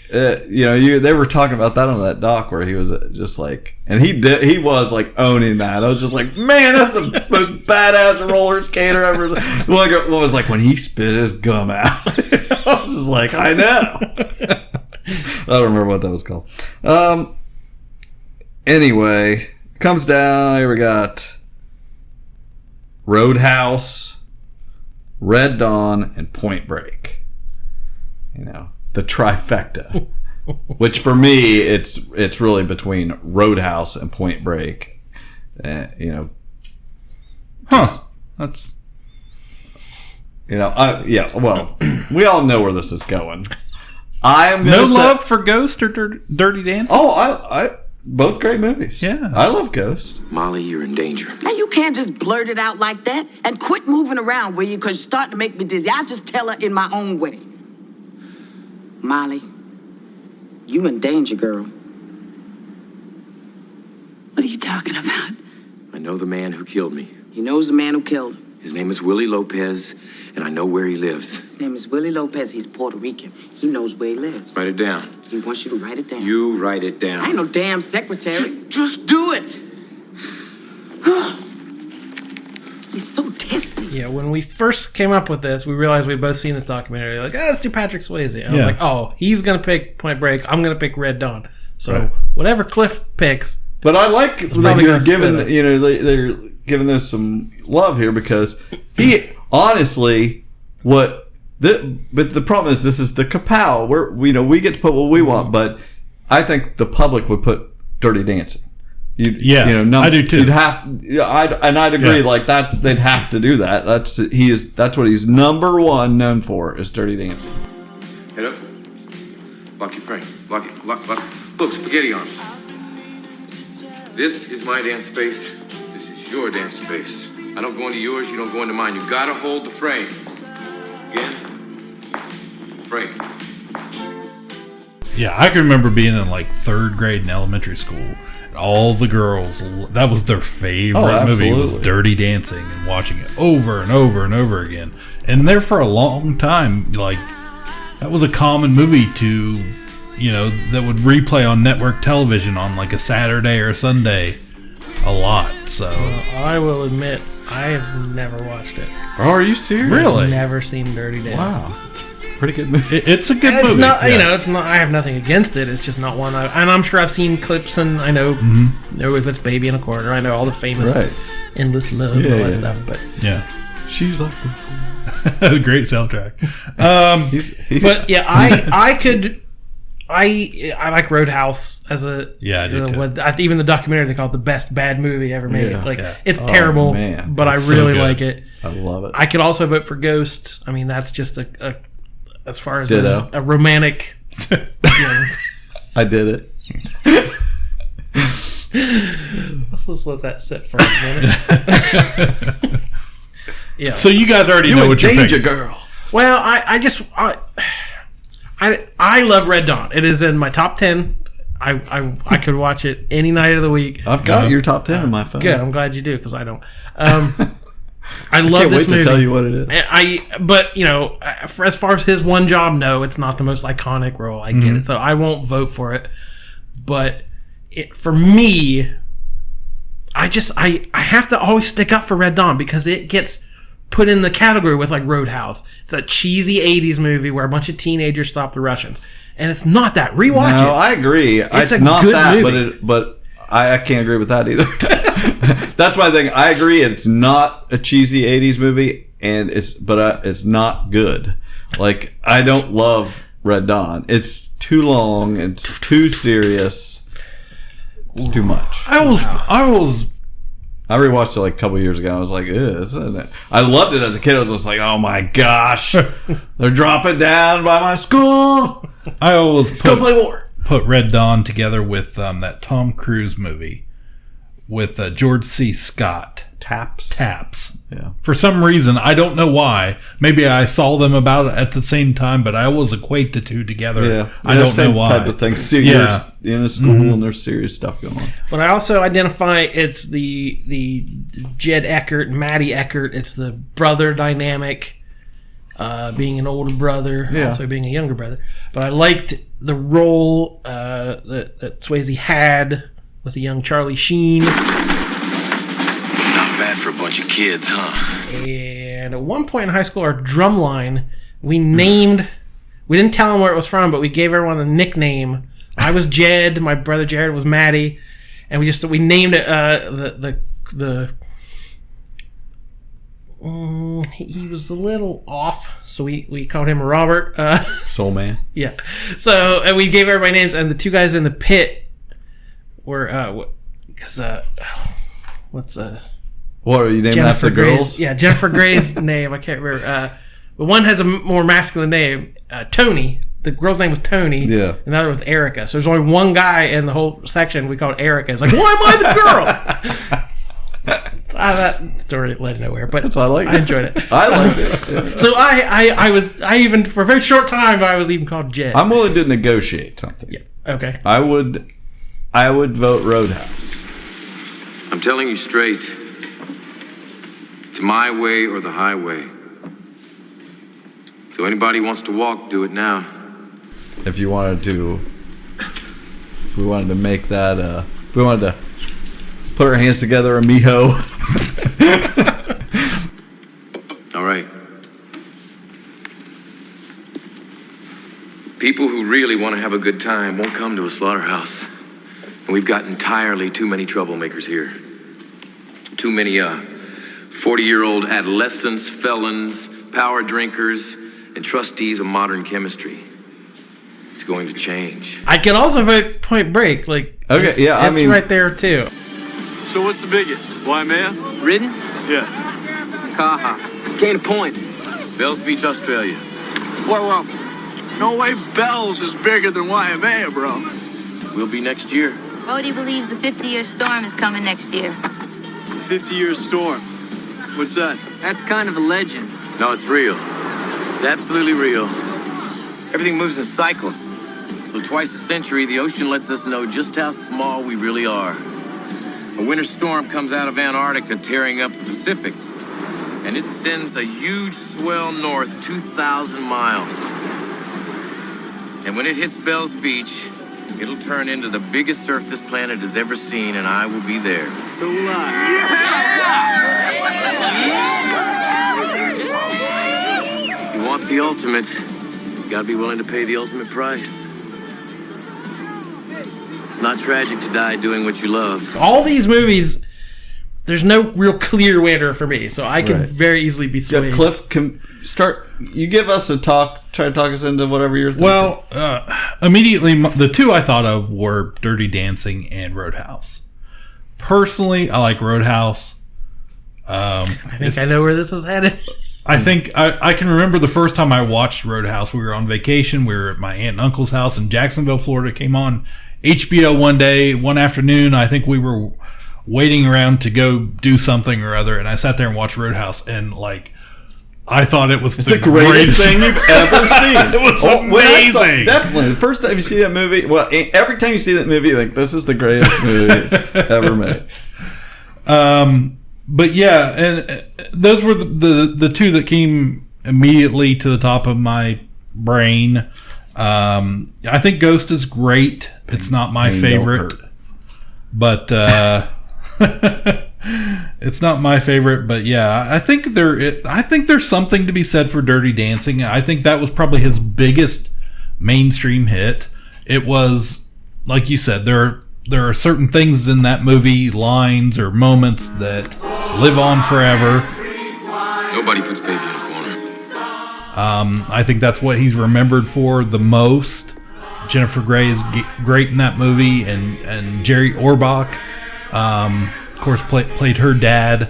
they were talking about that on that doc where he was just like, and he was like owning that. I was just like, man, that's the most badass roller skater ever. What was like when he spit his gum out? I was just like, I know. I don't remember what that was called. Anyway, comes down. Here we got Roadhouse, Red Dawn, and Point Break. The trifecta, which for me it's really between Roadhouse and Point Break. That's well, we all know where this is going. Love for Ghost or Dirty Dancing? Oh, I both great movies. Yeah, I love Ghost. Molly, you're in danger. Now you can't just blurt it out like that and quit moving around, will you? Because you're starting to make me dizzy. I'll just tell her in my own way. Molly, you in danger, girl. What are you talking about? I know the man who killed me. He knows the man who killed him. His name is Willie Lopez, and I know where he lives. His name is Willie Lopez. He's Puerto Rican. He knows where he lives. Write it down. He wants you to write it down. You write it down. I ain't no damn secretary. Just do it. He's so testy. Yeah, when we first came up with this, we realized we'd both seen this documentary. Like, let's do Patrick Swayze. I was like, oh, he's going to pick Point Break. I'm going to pick Red Dawn. So whatever Cliff picks. But I like that you're giving, they're giving this some love here because he honestly, but the problem is this is the Ka-Pow. We get to put what we want, but I think the public would put Dirty Dancing. I do too. I'd agree. Yeah. Like they'd have to do that. That's what he's number one known for is Dirty Dancing. Head up. Lock your frame. Lock it. Lock. Look, spaghetti arms. This is my dance space. This is your dance space. I don't go into yours. You don't go into mine. You gotta hold the frame. Again. Frame. Yeah, I can remember being in like third grade in elementary school. All the girls, that was their favorite movie, was Dirty Dancing, and watching it over and over and over again. And there for a long time, like, that was a common movie to, that would replay on network television on like a Saturday or a Sunday a lot. So I will admit, I have never watched it. Oh, are you serious? Really? I've never seen Dirty Dancing. Wow. Pretty good movie. It's a good movie. It's not, it's not. I have nothing against it. It's just not one. And I'm sure I've seen clips, and I know Nobody Puts Baby in a Corner. I know all the famous Endless Love and all that stuff. But she's like the great soundtrack. But yeah, I like Roadhouse as a even the documentary they call it the best bad movie ever made. It's terrible, but I really like it. I love it. I could also vote for Ghost. I mean, that's just a as far as a romantic. I did it. Let's let that sit for a minute. So you guys already know what you're picking. Girl. Well, I love Red Dawn. It is in my top 10. I could watch it any night of the week. I've got your top 10 in my phone. Good. I'm glad you do, because I don't. I love can't this wait movie. to tell you what it is. But as far as his one job, no, it's not the most iconic role. I get it, so I won't vote for it. But for me, I have to always stick up for Red Dawn because it gets put in the category with like Roadhouse. It's that cheesy 80s movie where a bunch of teenagers stop the Russians. And it's not that. Rewatch it. No, I agree. It's not that, movie. but I can't agree with that either. That's my thing. I agree. It's not a cheesy 80s movie, but it's not good. Like, I don't love Red Dawn. It's too long. It's too serious. It's too much. I rewatched it like a couple years ago. I was like, isn't it? I loved it as a kid. I was just like, oh my gosh, they're dropping down by my school. I always Let's go play war. Put Red Dawn together with that Tom Cruise movie with George C. Scott. Taps. Yeah. For some reason, I don't know why. Maybe I saw them about at the same time, but I always equate the two together. Yeah. I don't know why. Type of thing. You're in a school and there's serious stuff going on. But I also identify it's the Jed Eckert, Maddie Eckert. It's the brother dynamic, being an older brother, also being a younger brother. But I liked the role that Swayze had with the young Charlie Sheen. Not bad for a bunch of kids, huh? And at one point in high school, our drum line, we didn't tell them where it was from, but we gave everyone a nickname. I was Jed, my brother Jared was Maddie, and we named it he was a little off, so we called him Robert. Soul Man. Yeah. So and we gave everybody names, and the two guys in the pit were what are you naming after the girls? Yeah, Jennifer Gray's name. I can't remember. But one has a more masculine name, Tony. The girl's name was Tony. Yeah. And the other was Erica. So there's only one guy in the whole section we called Erica. It's like, why am I the girl? That story led nowhere, but I enjoyed it. I liked it. Yeah. So I was even for a very short time I was even called Jed. I'm willing to negotiate something. Yeah. Okay. I would vote Roadhouse. I'm telling you straight. It's my way or the highway. So anybody who wants to walk, do it now. If we wanted to make that, if we wanted to put our hands together, a mijo. All right. People who really want to have a good time won't come to a slaughterhouse. And we've got entirely too many troublemakers here. Too many 40-year-old adolescents, felons, power drinkers, and trustees of modern chemistry. It's going to change. I can also vote Point Break. Like, okay, yeah, it's right there too. So what's the biggest? Waimea? Ridden? Yeah. Kaha. Gain a point. Bells Beach, Australia. Whoa. No way Bells is bigger than Waimea, bro. We'll be next year. Odie believes the 50-year storm is coming next year. 50-year storm. What's that? That's kind of a legend. No, it's real. It's absolutely real. Everything moves in cycles. So twice a century, the ocean lets us know just how small we really are. A winter storm comes out of Antarctica, tearing up the Pacific. And it sends a huge swell north 2,000 miles. And when it hits Bells Beach, it'll turn into the biggest surf this planet has ever seen, and I will be there. So will I. If you want the ultimate, you gotta be willing to pay the ultimate price. It's not tragic to die doing what you love. All these movies, there's no real clear winner for me, so I can very easily be swayed. Yeah, Cliff, start. You give us a talk. Try to talk us into whatever you're thinking. Well, immediately, the two I thought of were Dirty Dancing and Roadhouse. Personally, I like Roadhouse. I think I know where this is headed. I think I can remember the first time I watched Roadhouse. We were on vacation. We were at my aunt and uncle's house in Jacksonville, Florida. It came on HBO one afternoon. I think we were waiting around to go do something or other, and I sat there and watched Roadhouse, and like I thought it was the greatest thing you've ever seen. It was amazing. Definitely. The first time you see that movie, well, every time you see that movie, you think, this is the greatest movie ever made. But yeah, and those were the two that came immediately to the top of my brain. I think Ghost is great. It's not my favorite. But it's not my favorite, but yeah, I think there's something to be said for Dirty Dancing. I think that was probably his biggest mainstream hit. It was, like you said, there are certain things in that movie, lines or moments that live on forever. Nobody puts baby in a corner. I think that's what he's remembered for the most. Jennifer Grey is great in that movie, and Jerry Orbach, of course, played her dad.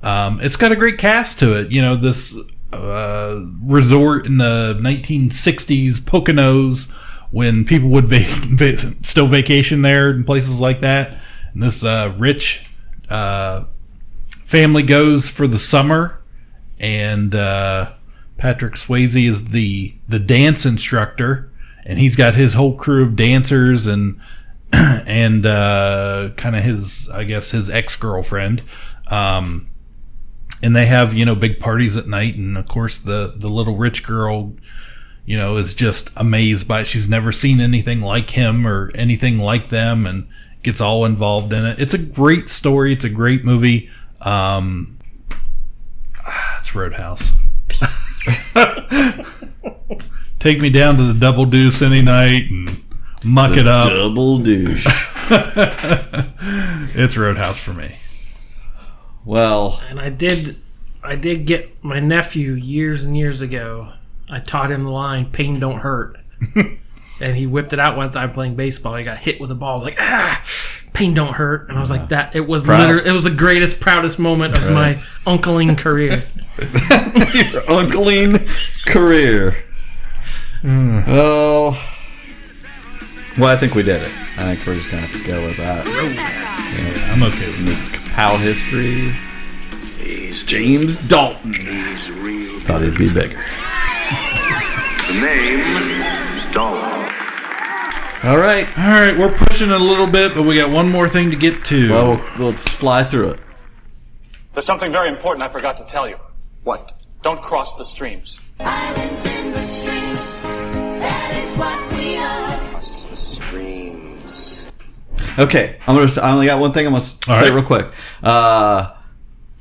It's got a great cast to it. You know, this resort in the 1960s Poconos, when people would still vacation there and places like that. And this rich family goes for the summer, and Patrick Swayze is the dance instructor. And he's got his whole crew of dancers and kind of his ex-girlfriend. And they have, big parties at night. And of course the little rich girl, is just amazed by it. She's never seen anything like him or anything like them, and gets all involved in it. It's a great story. It's a great movie. It's Roadhouse. Take me down to the Double Deuce any night and muck it up. Double Douche. It's Roadhouse for me. Well, and I did get my nephew years and years ago. I taught him the line, "Pain don't hurt," and he whipped it out one time playing baseball. He got hit with a ball. I was like, pain don't hurt, and I was like, that. It was literally, it was the greatest, proudest moment of my uncling career. Your uncling career. Well, I think we did it. I think we're just gonna have to go with that. Yeah, I'm okay with the Ka-Pow history. James Dalton. Thought he'd be bigger. The name is Dalton. All right, we're pushing a little bit, but we got one more thing to get to. Well, let's fly through it. There's something very important I forgot to tell you. What? Don't cross the streams. Islands in the stream, that is what we are. Cross the streams. Okay, I only got one thing. I'm gonna say it real quick.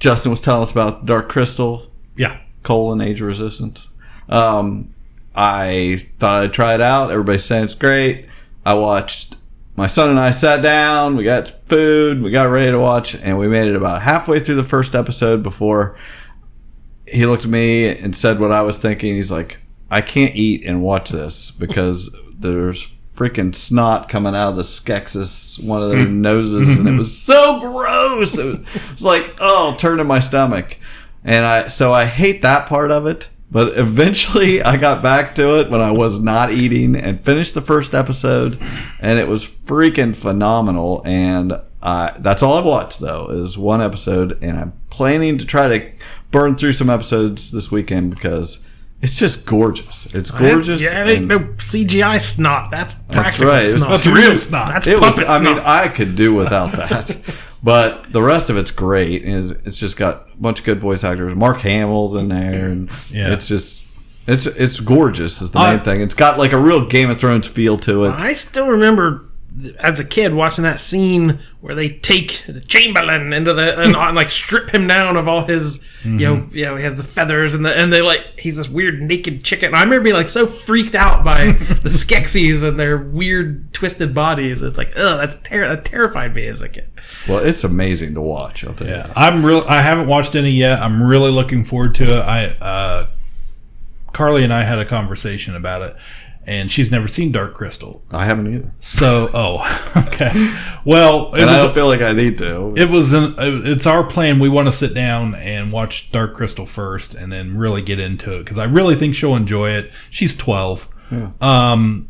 Justin was telling us about Dark Crystal. Yeah. Age resistance. I thought I'd try it out. Everybody's saying it's great. I watched. My son and I sat down. We got food. We got ready to watch, and we made it about halfway through the first episode before he looked at me and said what I was thinking. He's like, "I can't eat and watch this because there's freaking snot coming out of the skexus, one of their noses, and it was so gross. It was like, turning my stomach." And I hate that part of it. But eventually I got back to it when I was not eating and finished the first episode, and it was freaking phenomenal. And that's all I've watched, though, is one episode, and I'm planning to try to burn through some episodes this weekend because it's just gorgeous. It's gorgeous. Yeah, it ain't no CGI snot. That's practical snot. That's real snot. That's puppet snot. I mean, I could do without that. But the rest of it's great. It's just got a bunch of good voice actors. Mark Hamill's in there, and it's just it's gorgeous is the main thing. It's got like a real Game of Thrones feel to it. I still remember as a kid watching that scene where they take the Chamberlain into and like strip him down of all his he has the feathers and they like he's this weird naked chicken. I remember being like so freaked out by the Skeksis and their weird twisted bodies. It's like, that terrified me as a kid. Well, it's amazing to watch. I'll tell you. I haven't watched any yet. I'm really looking forward to it. Carly and I had a conversation about it, and she's never seen Dark Crystal. I haven't either. So, okay. Well, I don't feel like I need to. It's our plan. We want to sit down and watch Dark Crystal first, and then really get into it because I really think she'll enjoy it. She's 12. Yeah.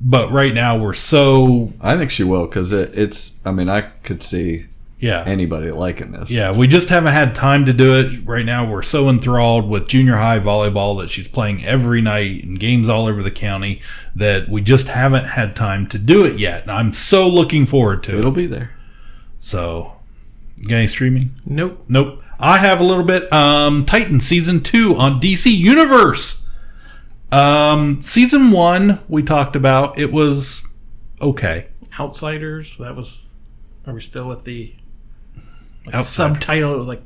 But right now I think she will because it's. I mean, I could see anybody liking this. Yeah, we just haven't had time to do it. Right now, we're so enthralled with junior high volleyball that she's playing every night and games all over the county that we just haven't had time to do it yet. And I'm so looking forward to it. It'll be there. So, you got any streaming? Nope. I have a little bit. Titan Season 2 on DC Universe. Season 1 we talked about. It was okay. Outsiders. Are we still with the subtitle? It was like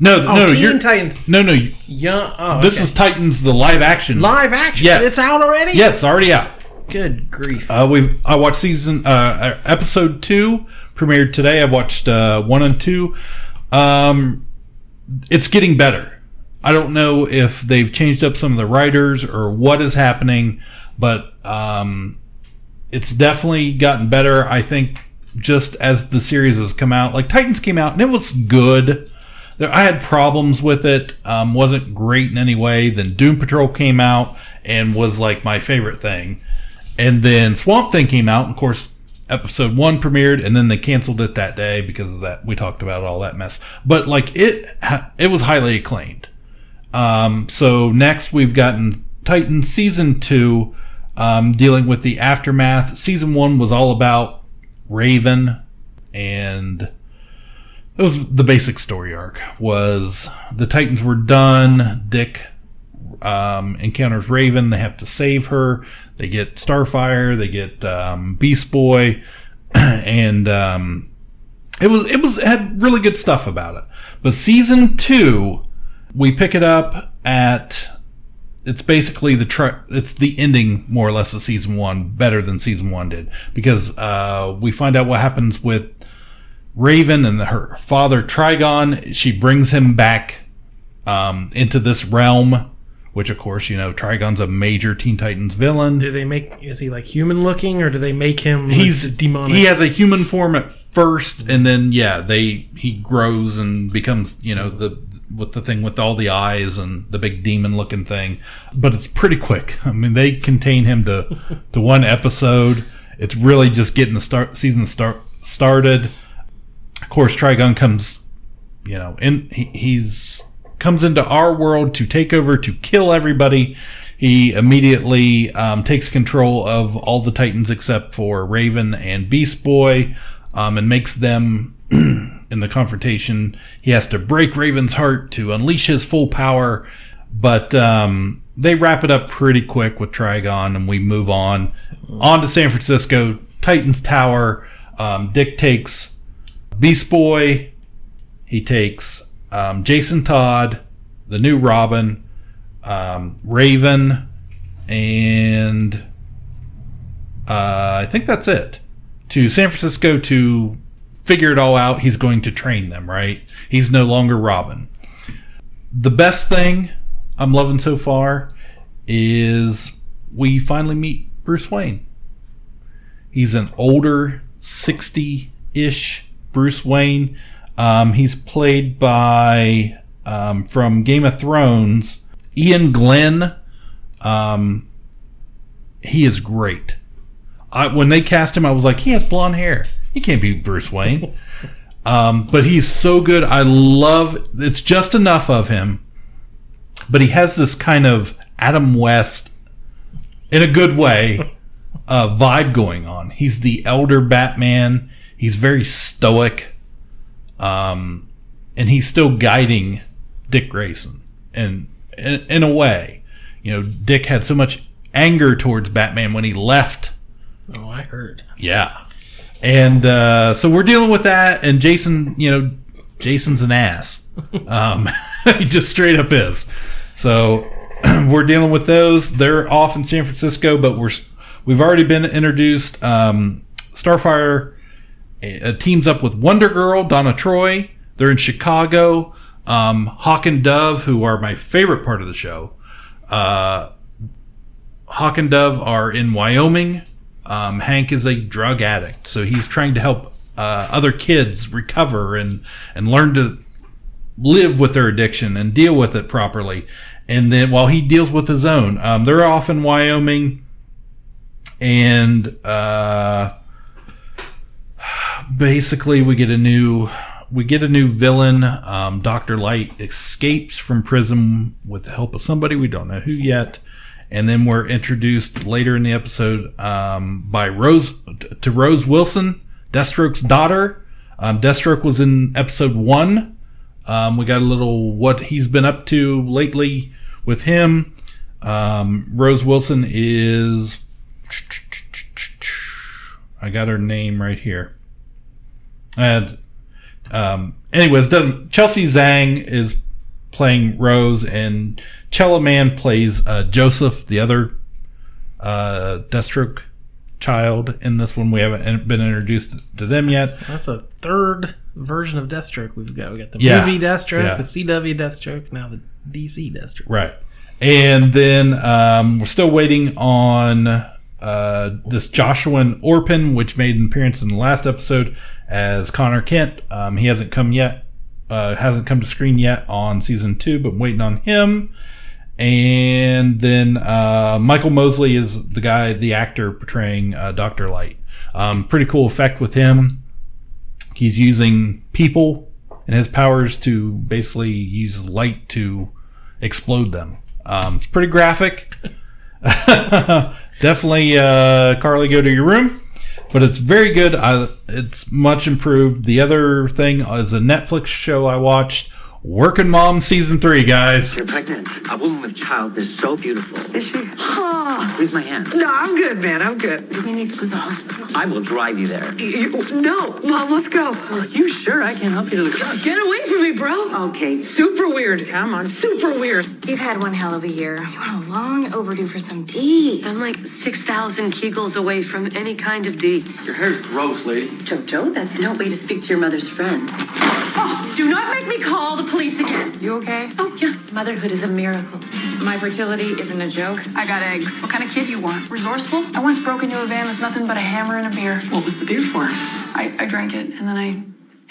no, Teen Titans. No. Yeah. This is Titans, the live action. Live action. Yes, it's out already. Yes, already out. Good grief. I watched episode 2 premiered today. I watched 1 and 2. It's getting better. I don't know if they've changed up some of the writers or what is happening, but it's definitely gotten better. I think just as the series has come out, like Titans came out and it was good. I had problems with it. Wasn't great in any way. Then Doom Patrol came out and was like my favorite thing. And then Swamp Thing came out. And of course, episode 1 premiered, and then they canceled it that day because of that. We talked about all that mess. But like it was highly acclaimed. So next we've gotten Titan Season 2, dealing with the aftermath. Season 1 was all about Raven, and it was the basic story arc. Was the Titans were done. Dick encounters Raven. They have to save her. They get Starfire. They get Beast Boy, and it had really good stuff about it. But Season 2, we pick it up at. It's basically it's the ending, more or less, of Season 1, better than Season 1 did. Because we find out what happens with Raven and her father, Trigon. She brings him back into this realm, which, of course, Trigon's a major Teen Titans villain. Is he like human looking, or do they make him He's demonic? He has a human form at first, and then, he grows and becomes, with the thing with all the eyes and the big demon looking thing. But it's pretty quick. I mean, they contain him to one episode. It's really just getting the season started. Of course, Trigon comes, he's comes into our world to take over, to kill everybody. He immediately takes control of all the Titans except for Raven and Beast Boy, and makes them in the confrontation. He has to break Raven's heart to unleash his full power, but they wrap it up pretty quick with Trigon, and we move on to San Francisco, Titans Tower. Dick takes Beast Boy. He takes Jason Todd, the new Robin, Raven, and I think that's it, to San Francisco to figure it all out. He's going to train them, right? He's no longer Robin. The best thing I'm loving so far is we finally meet Bruce Wayne. He's an older, 60-ish Bruce Wayne. He's played by, from Game of Thrones, Ian Glenn. He is great. When they cast him, I was like, he has blonde hair. He can't be Bruce Wayne. But he's so good. It's just enough of him. But he has this kind of Adam West, in a good way, vibe going on. He's the elder Batman. He's very stoic. And he's still guiding Dick Grayson. And in a way, Dick had so much anger towards Batman when he left. Oh, I heard. Yeah. And so we're dealing with that, and Jason, Jason's an ass. He just straight up is. So we're dealing with those. They're off in San Francisco, but we've already been introduced. Starfire teams up with Wonder Girl, Donna Troy. They're in Chicago. Hawk and Dove, who are my favorite part of the show. Hawk and Dove are in Wyoming. Hank is a drug addict, so he's trying to help other kids recover and learn to live with their addiction and deal with it properly. And then while he deals with his own, they're off in Wyoming, and basically we get a new villain. Dr. Light escapes from prison with the help of somebody, we don't know who yet. And then we're introduced later in the episode by Rose Wilson, Deathstroke's daughter. Deathstroke was in episode 1. We got a little what he's been up to lately with him. Rose Wilson is... I got her name right here. And anyways, Chelsea Zhang is playing Rose, and Cello Man plays Joseph, the other Deathstroke child in this one. We haven't been introduced to them yet. That's a third version of Deathstroke we've got. We got the movie Deathstroke, the CW Deathstroke, now the DC Deathstroke. Right. And then we're still waiting on this Joshua Orpin, which made an appearance in the last episode as Connor Kent. He hasn't come to screen yet on season 2, but I'm waiting on him. And then Michael Mosley is the actor portraying Dr. Light. Pretty cool effect with him. He's using people and his powers to basically use light to explode them. It's pretty graphic. Definitely, Carly, go to your room. But it's very good. It's much improved. The other thing is a Netflix show I watched, Workin Moms season 3, guys. You're pregnant. A woman with child is so beautiful. Is she? Squeeze my hand. No, I'm good, man. I'm good. Do we need to go to the hospital? I will drive you there. No, Mom, let's go. Are you sure I can't help you to the car? Get away from me, bro. Okay, super weird. Come on, super weird. You've had one hell of a year. You are long overdue for some D. I'm like 6,000 Kegels away from any kind of D. Your hair's gross, lady. Jojo, that's no way to speak to your mother's friend. Oh, do not make me call the police again. You okay? Oh, yeah. Motherhood is a miracle. My fertility isn't a joke. I got eggs. What kind of kid you want? Resourceful? I once broke into a van with nothing but a hammer and a beer. What was the beer for? I drank it, and then I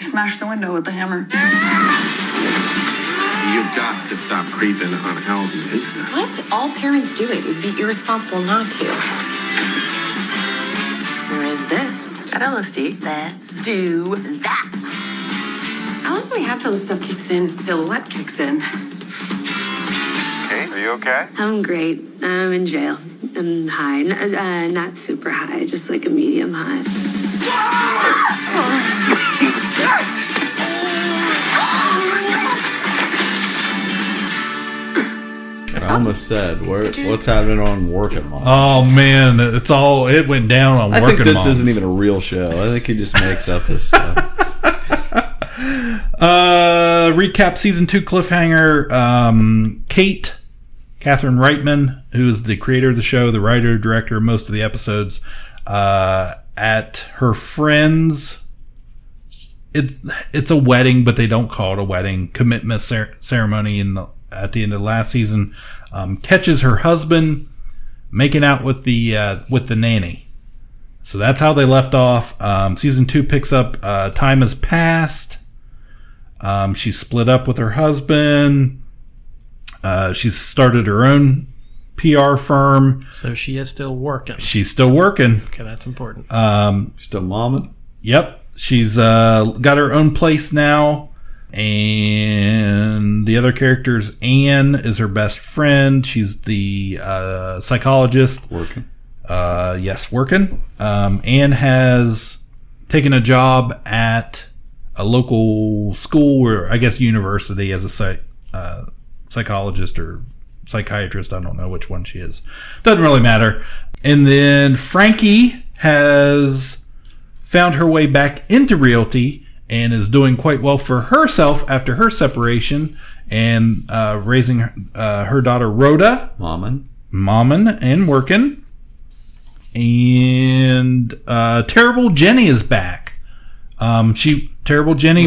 smashed the window with the hammer. You've got to stop creeping on House's Insta. What? All parents do it. It'd be irresponsible not to. Where is this? Is that LSD? Let's do that. How long do we have till the stuff kicks in? Till what kicks in? Hey, are you okay? I'm great. I'm in jail. I'm high. Not super high, just like a medium high. I almost said, what's happening on Workin Moms? Oh, man. It went down on Workin Moms. I think this isn't even a real show. I think he just makes up this stuff. Recap season 2 cliffhanger. Kate, Catherine Reitman, who is the creator of the show, the writer, director of most of the episodes, at her friend's, it's a wedding, but they don't call it a wedding, commitment ceremony at the end of the last season, catches her husband making out with the nanny. So that's how they left off. Season 2 picks up. Time has passed. She split up with her husband. She's started her own PR firm. So she is still working. She's still working. Okay, that's important. Still momming? Yep. She's got her own place now. And the other character's Anne is her best friend. She's the psychologist. Working. Yes, working. Anne has taken a job at a local school, or I guess university, as a psychologist or psychiatrist. I don't know which one she is. Doesn't really matter. And then Frankie has found her way back into realty and is doing quite well for herself after her separation and raising her daughter Rhoda. Mommin' and working. And Terrible Jenny is back. Terrible Jenny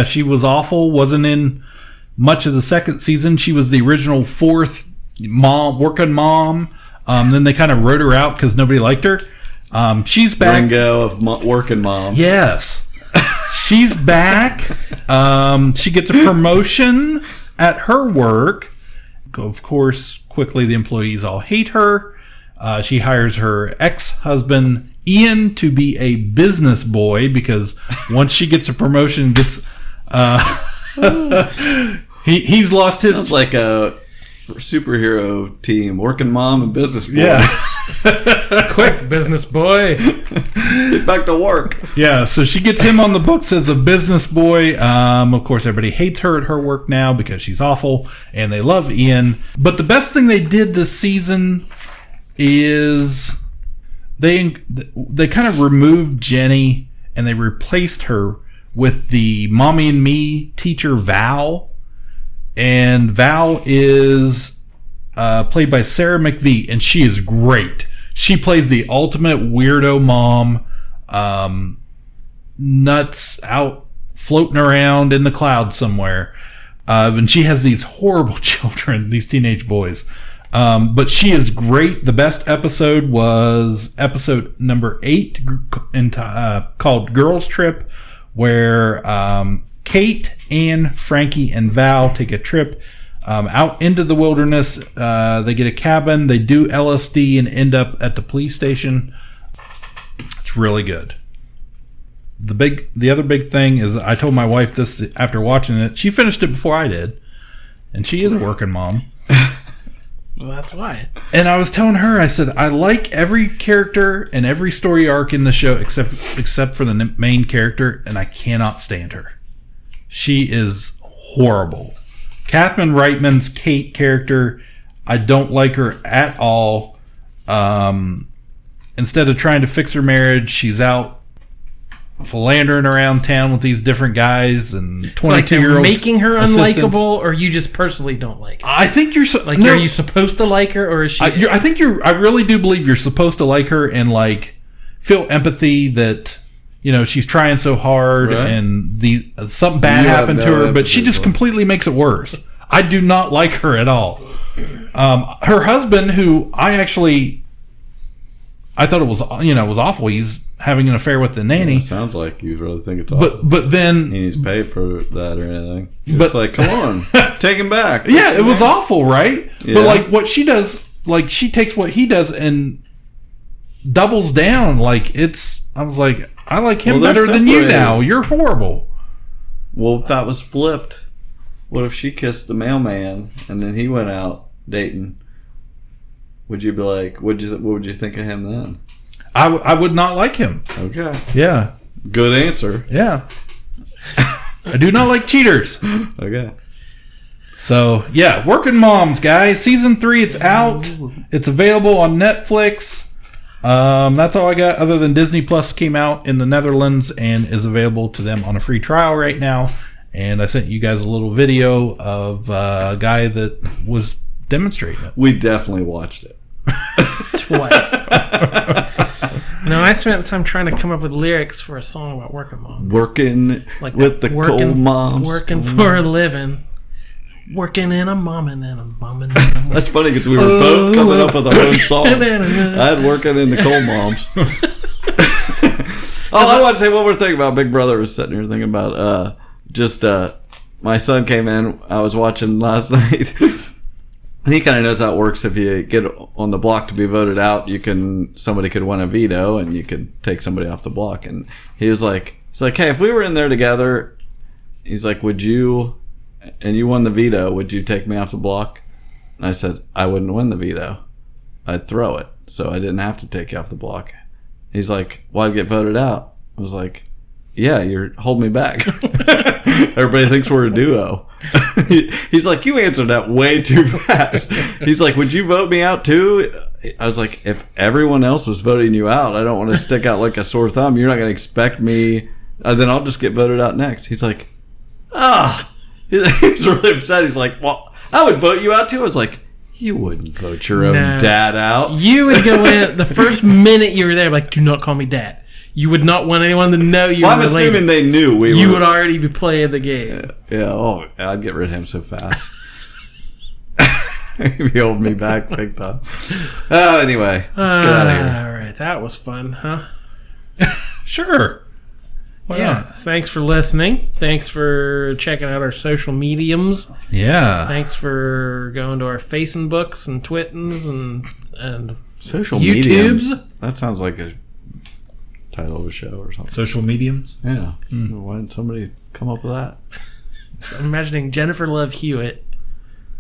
she was awful. Wasn't in much of the second season. She was the original 4th working mom. Then they kind of wrote her out because nobody liked her. She's back. Ringo of Workin Moms. Yes. She's back. She gets a promotion at her work. Of course, quickly the employees all hate her. She hires her ex-husband, Ian to be a business boy because once she gets a promotion, he's lost his. Sounds like a superhero team, Workin Mom and Business Boy. Yeah. Quick, business boy. Get back to work. Yeah, so she gets him on the books as a business boy. Of course, everybody hates her at her work now because she's awful, and they love Ian. But the best thing they did this season is they kind of removed Jenny and they replaced her with the Mommy and Me teacher Val. And Val is played by Sarah McVie, and she is great. She plays the ultimate weirdo mom, nuts out floating around in the clouds somewhere. And she has these horrible children, these teenage boys. But she is great. The best episode was episode number 8 called Girls Trip, where Kate, Anne, Frankie, and Val take a trip out into the wilderness. They get a cabin, they do LSD, and end up at the police station. It's really good. The other big thing is, I told my wife this after watching it. She finished it before I did, and she is a working mom. Well, that's why. And I was telling her, I said, I like every character and every story arc in the show except for the main character, and I cannot stand her. She is horrible. Catherine Reitman's Kate character, I don't like her at all. Instead of trying to fix her marriage, she's out philandering around town with these different guys and 22-year-olds. Making her unlikable, or you just personally don't like her? I think you're are you supposed to like her, or is she? I really do believe you're supposed to like her and like feel empathy that she's trying so hard, right? And something bad happened to her, but she just completely makes it worse. I do not like her at all. Her husband, who I thought it was was awful. He's having an affair with the nanny. It sounds like you really think it's awful. But then he needs paid for that or anything. It's like, come on, take him back. Yeah, it was awful, right? Yeah. But like what she does, like she takes what he does and doubles down. Like I was like, I like him better than you now. You're horrible. Well, if that was flipped, what if she kissed the mailman and then he went out dating? Would you be like, what would you think of him then? I would not like him. Okay. Yeah. Good answer. Yeah. I do not like cheaters. Okay. So, yeah. Workin Moms, guys. Season 3, it's out. It's available on Netflix. That's all I got, other than Disney Plus came out in the Netherlands and is available to them on a free trial right now. And I sent you guys a little video of a guy that was demonstrating it. We definitely watched it. Twice. No, I spent time trying to come up with lyrics for a song about working moms. Working with the coal moms. Working for a living. Working in a mom and then a mom and then a mom. That's funny because we were both coming up with our own songs. I had Working in the Coal Moms. I want to say one more thing about Big Brother. I was sitting here thinking about my son came in. I was watching last night. And he kind of knows how it works. If you get on the block to be voted out, somebody could win a veto and you could take somebody off the block. And he's like, hey, if we were in there together, he's like, would you, and you won the veto, would you take me off the block? And I said, I wouldn't win the veto. I'd throw it. So I didn't have to take you off the block. He's like, well, I'd get voted out. I was like, yeah, you're holding me back. Everybody thinks we're a duo. He's like, you answered that way too fast. He's like, would you vote me out too? I was like, if everyone else was voting you out, I don't want to stick out like a sore thumb. You're not going to expect me. Then I'll just get voted out next. He's like, he's really upset. He's like, well, I would vote you out too. I was like, you wouldn't vote your own dad out. You would go in the first minute you were there, like, do not call me dad. You would not want anyone to know you were related. I'm assuming they knew You would already be playing the game. Yeah, I'd get rid of him so fast. He'd hold me back big time. Anyway, let's get out of here. All right, that was fun, huh? Sure. Why not? Thanks for listening. Thanks for checking out our social mediums. Yeah. Thanks for going to our Facebooks and Twitters and social YouTubes. Mediums. That sounds like a title of a show or something. Social mediums? Yeah. Why didn't somebody come up with that? I'm imagining Jennifer Love Hewitt.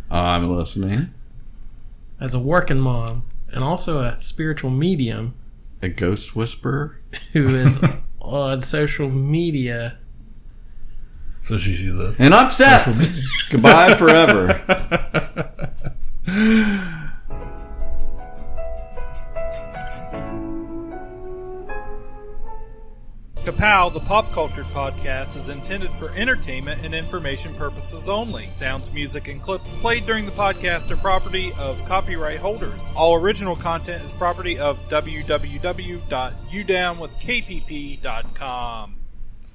I'm listening. As a working mom and also a spiritual medium. A ghost whisperer? Who is on social media. So she sees that. And I'm Seth. Goodbye forever. Ka-Pow, the pop culture podcast, is intended for entertainment and information purposes only. Sounds, music, and clips played during the podcast are property of copyright holders. All original content is property of www.udownwithkpp.com.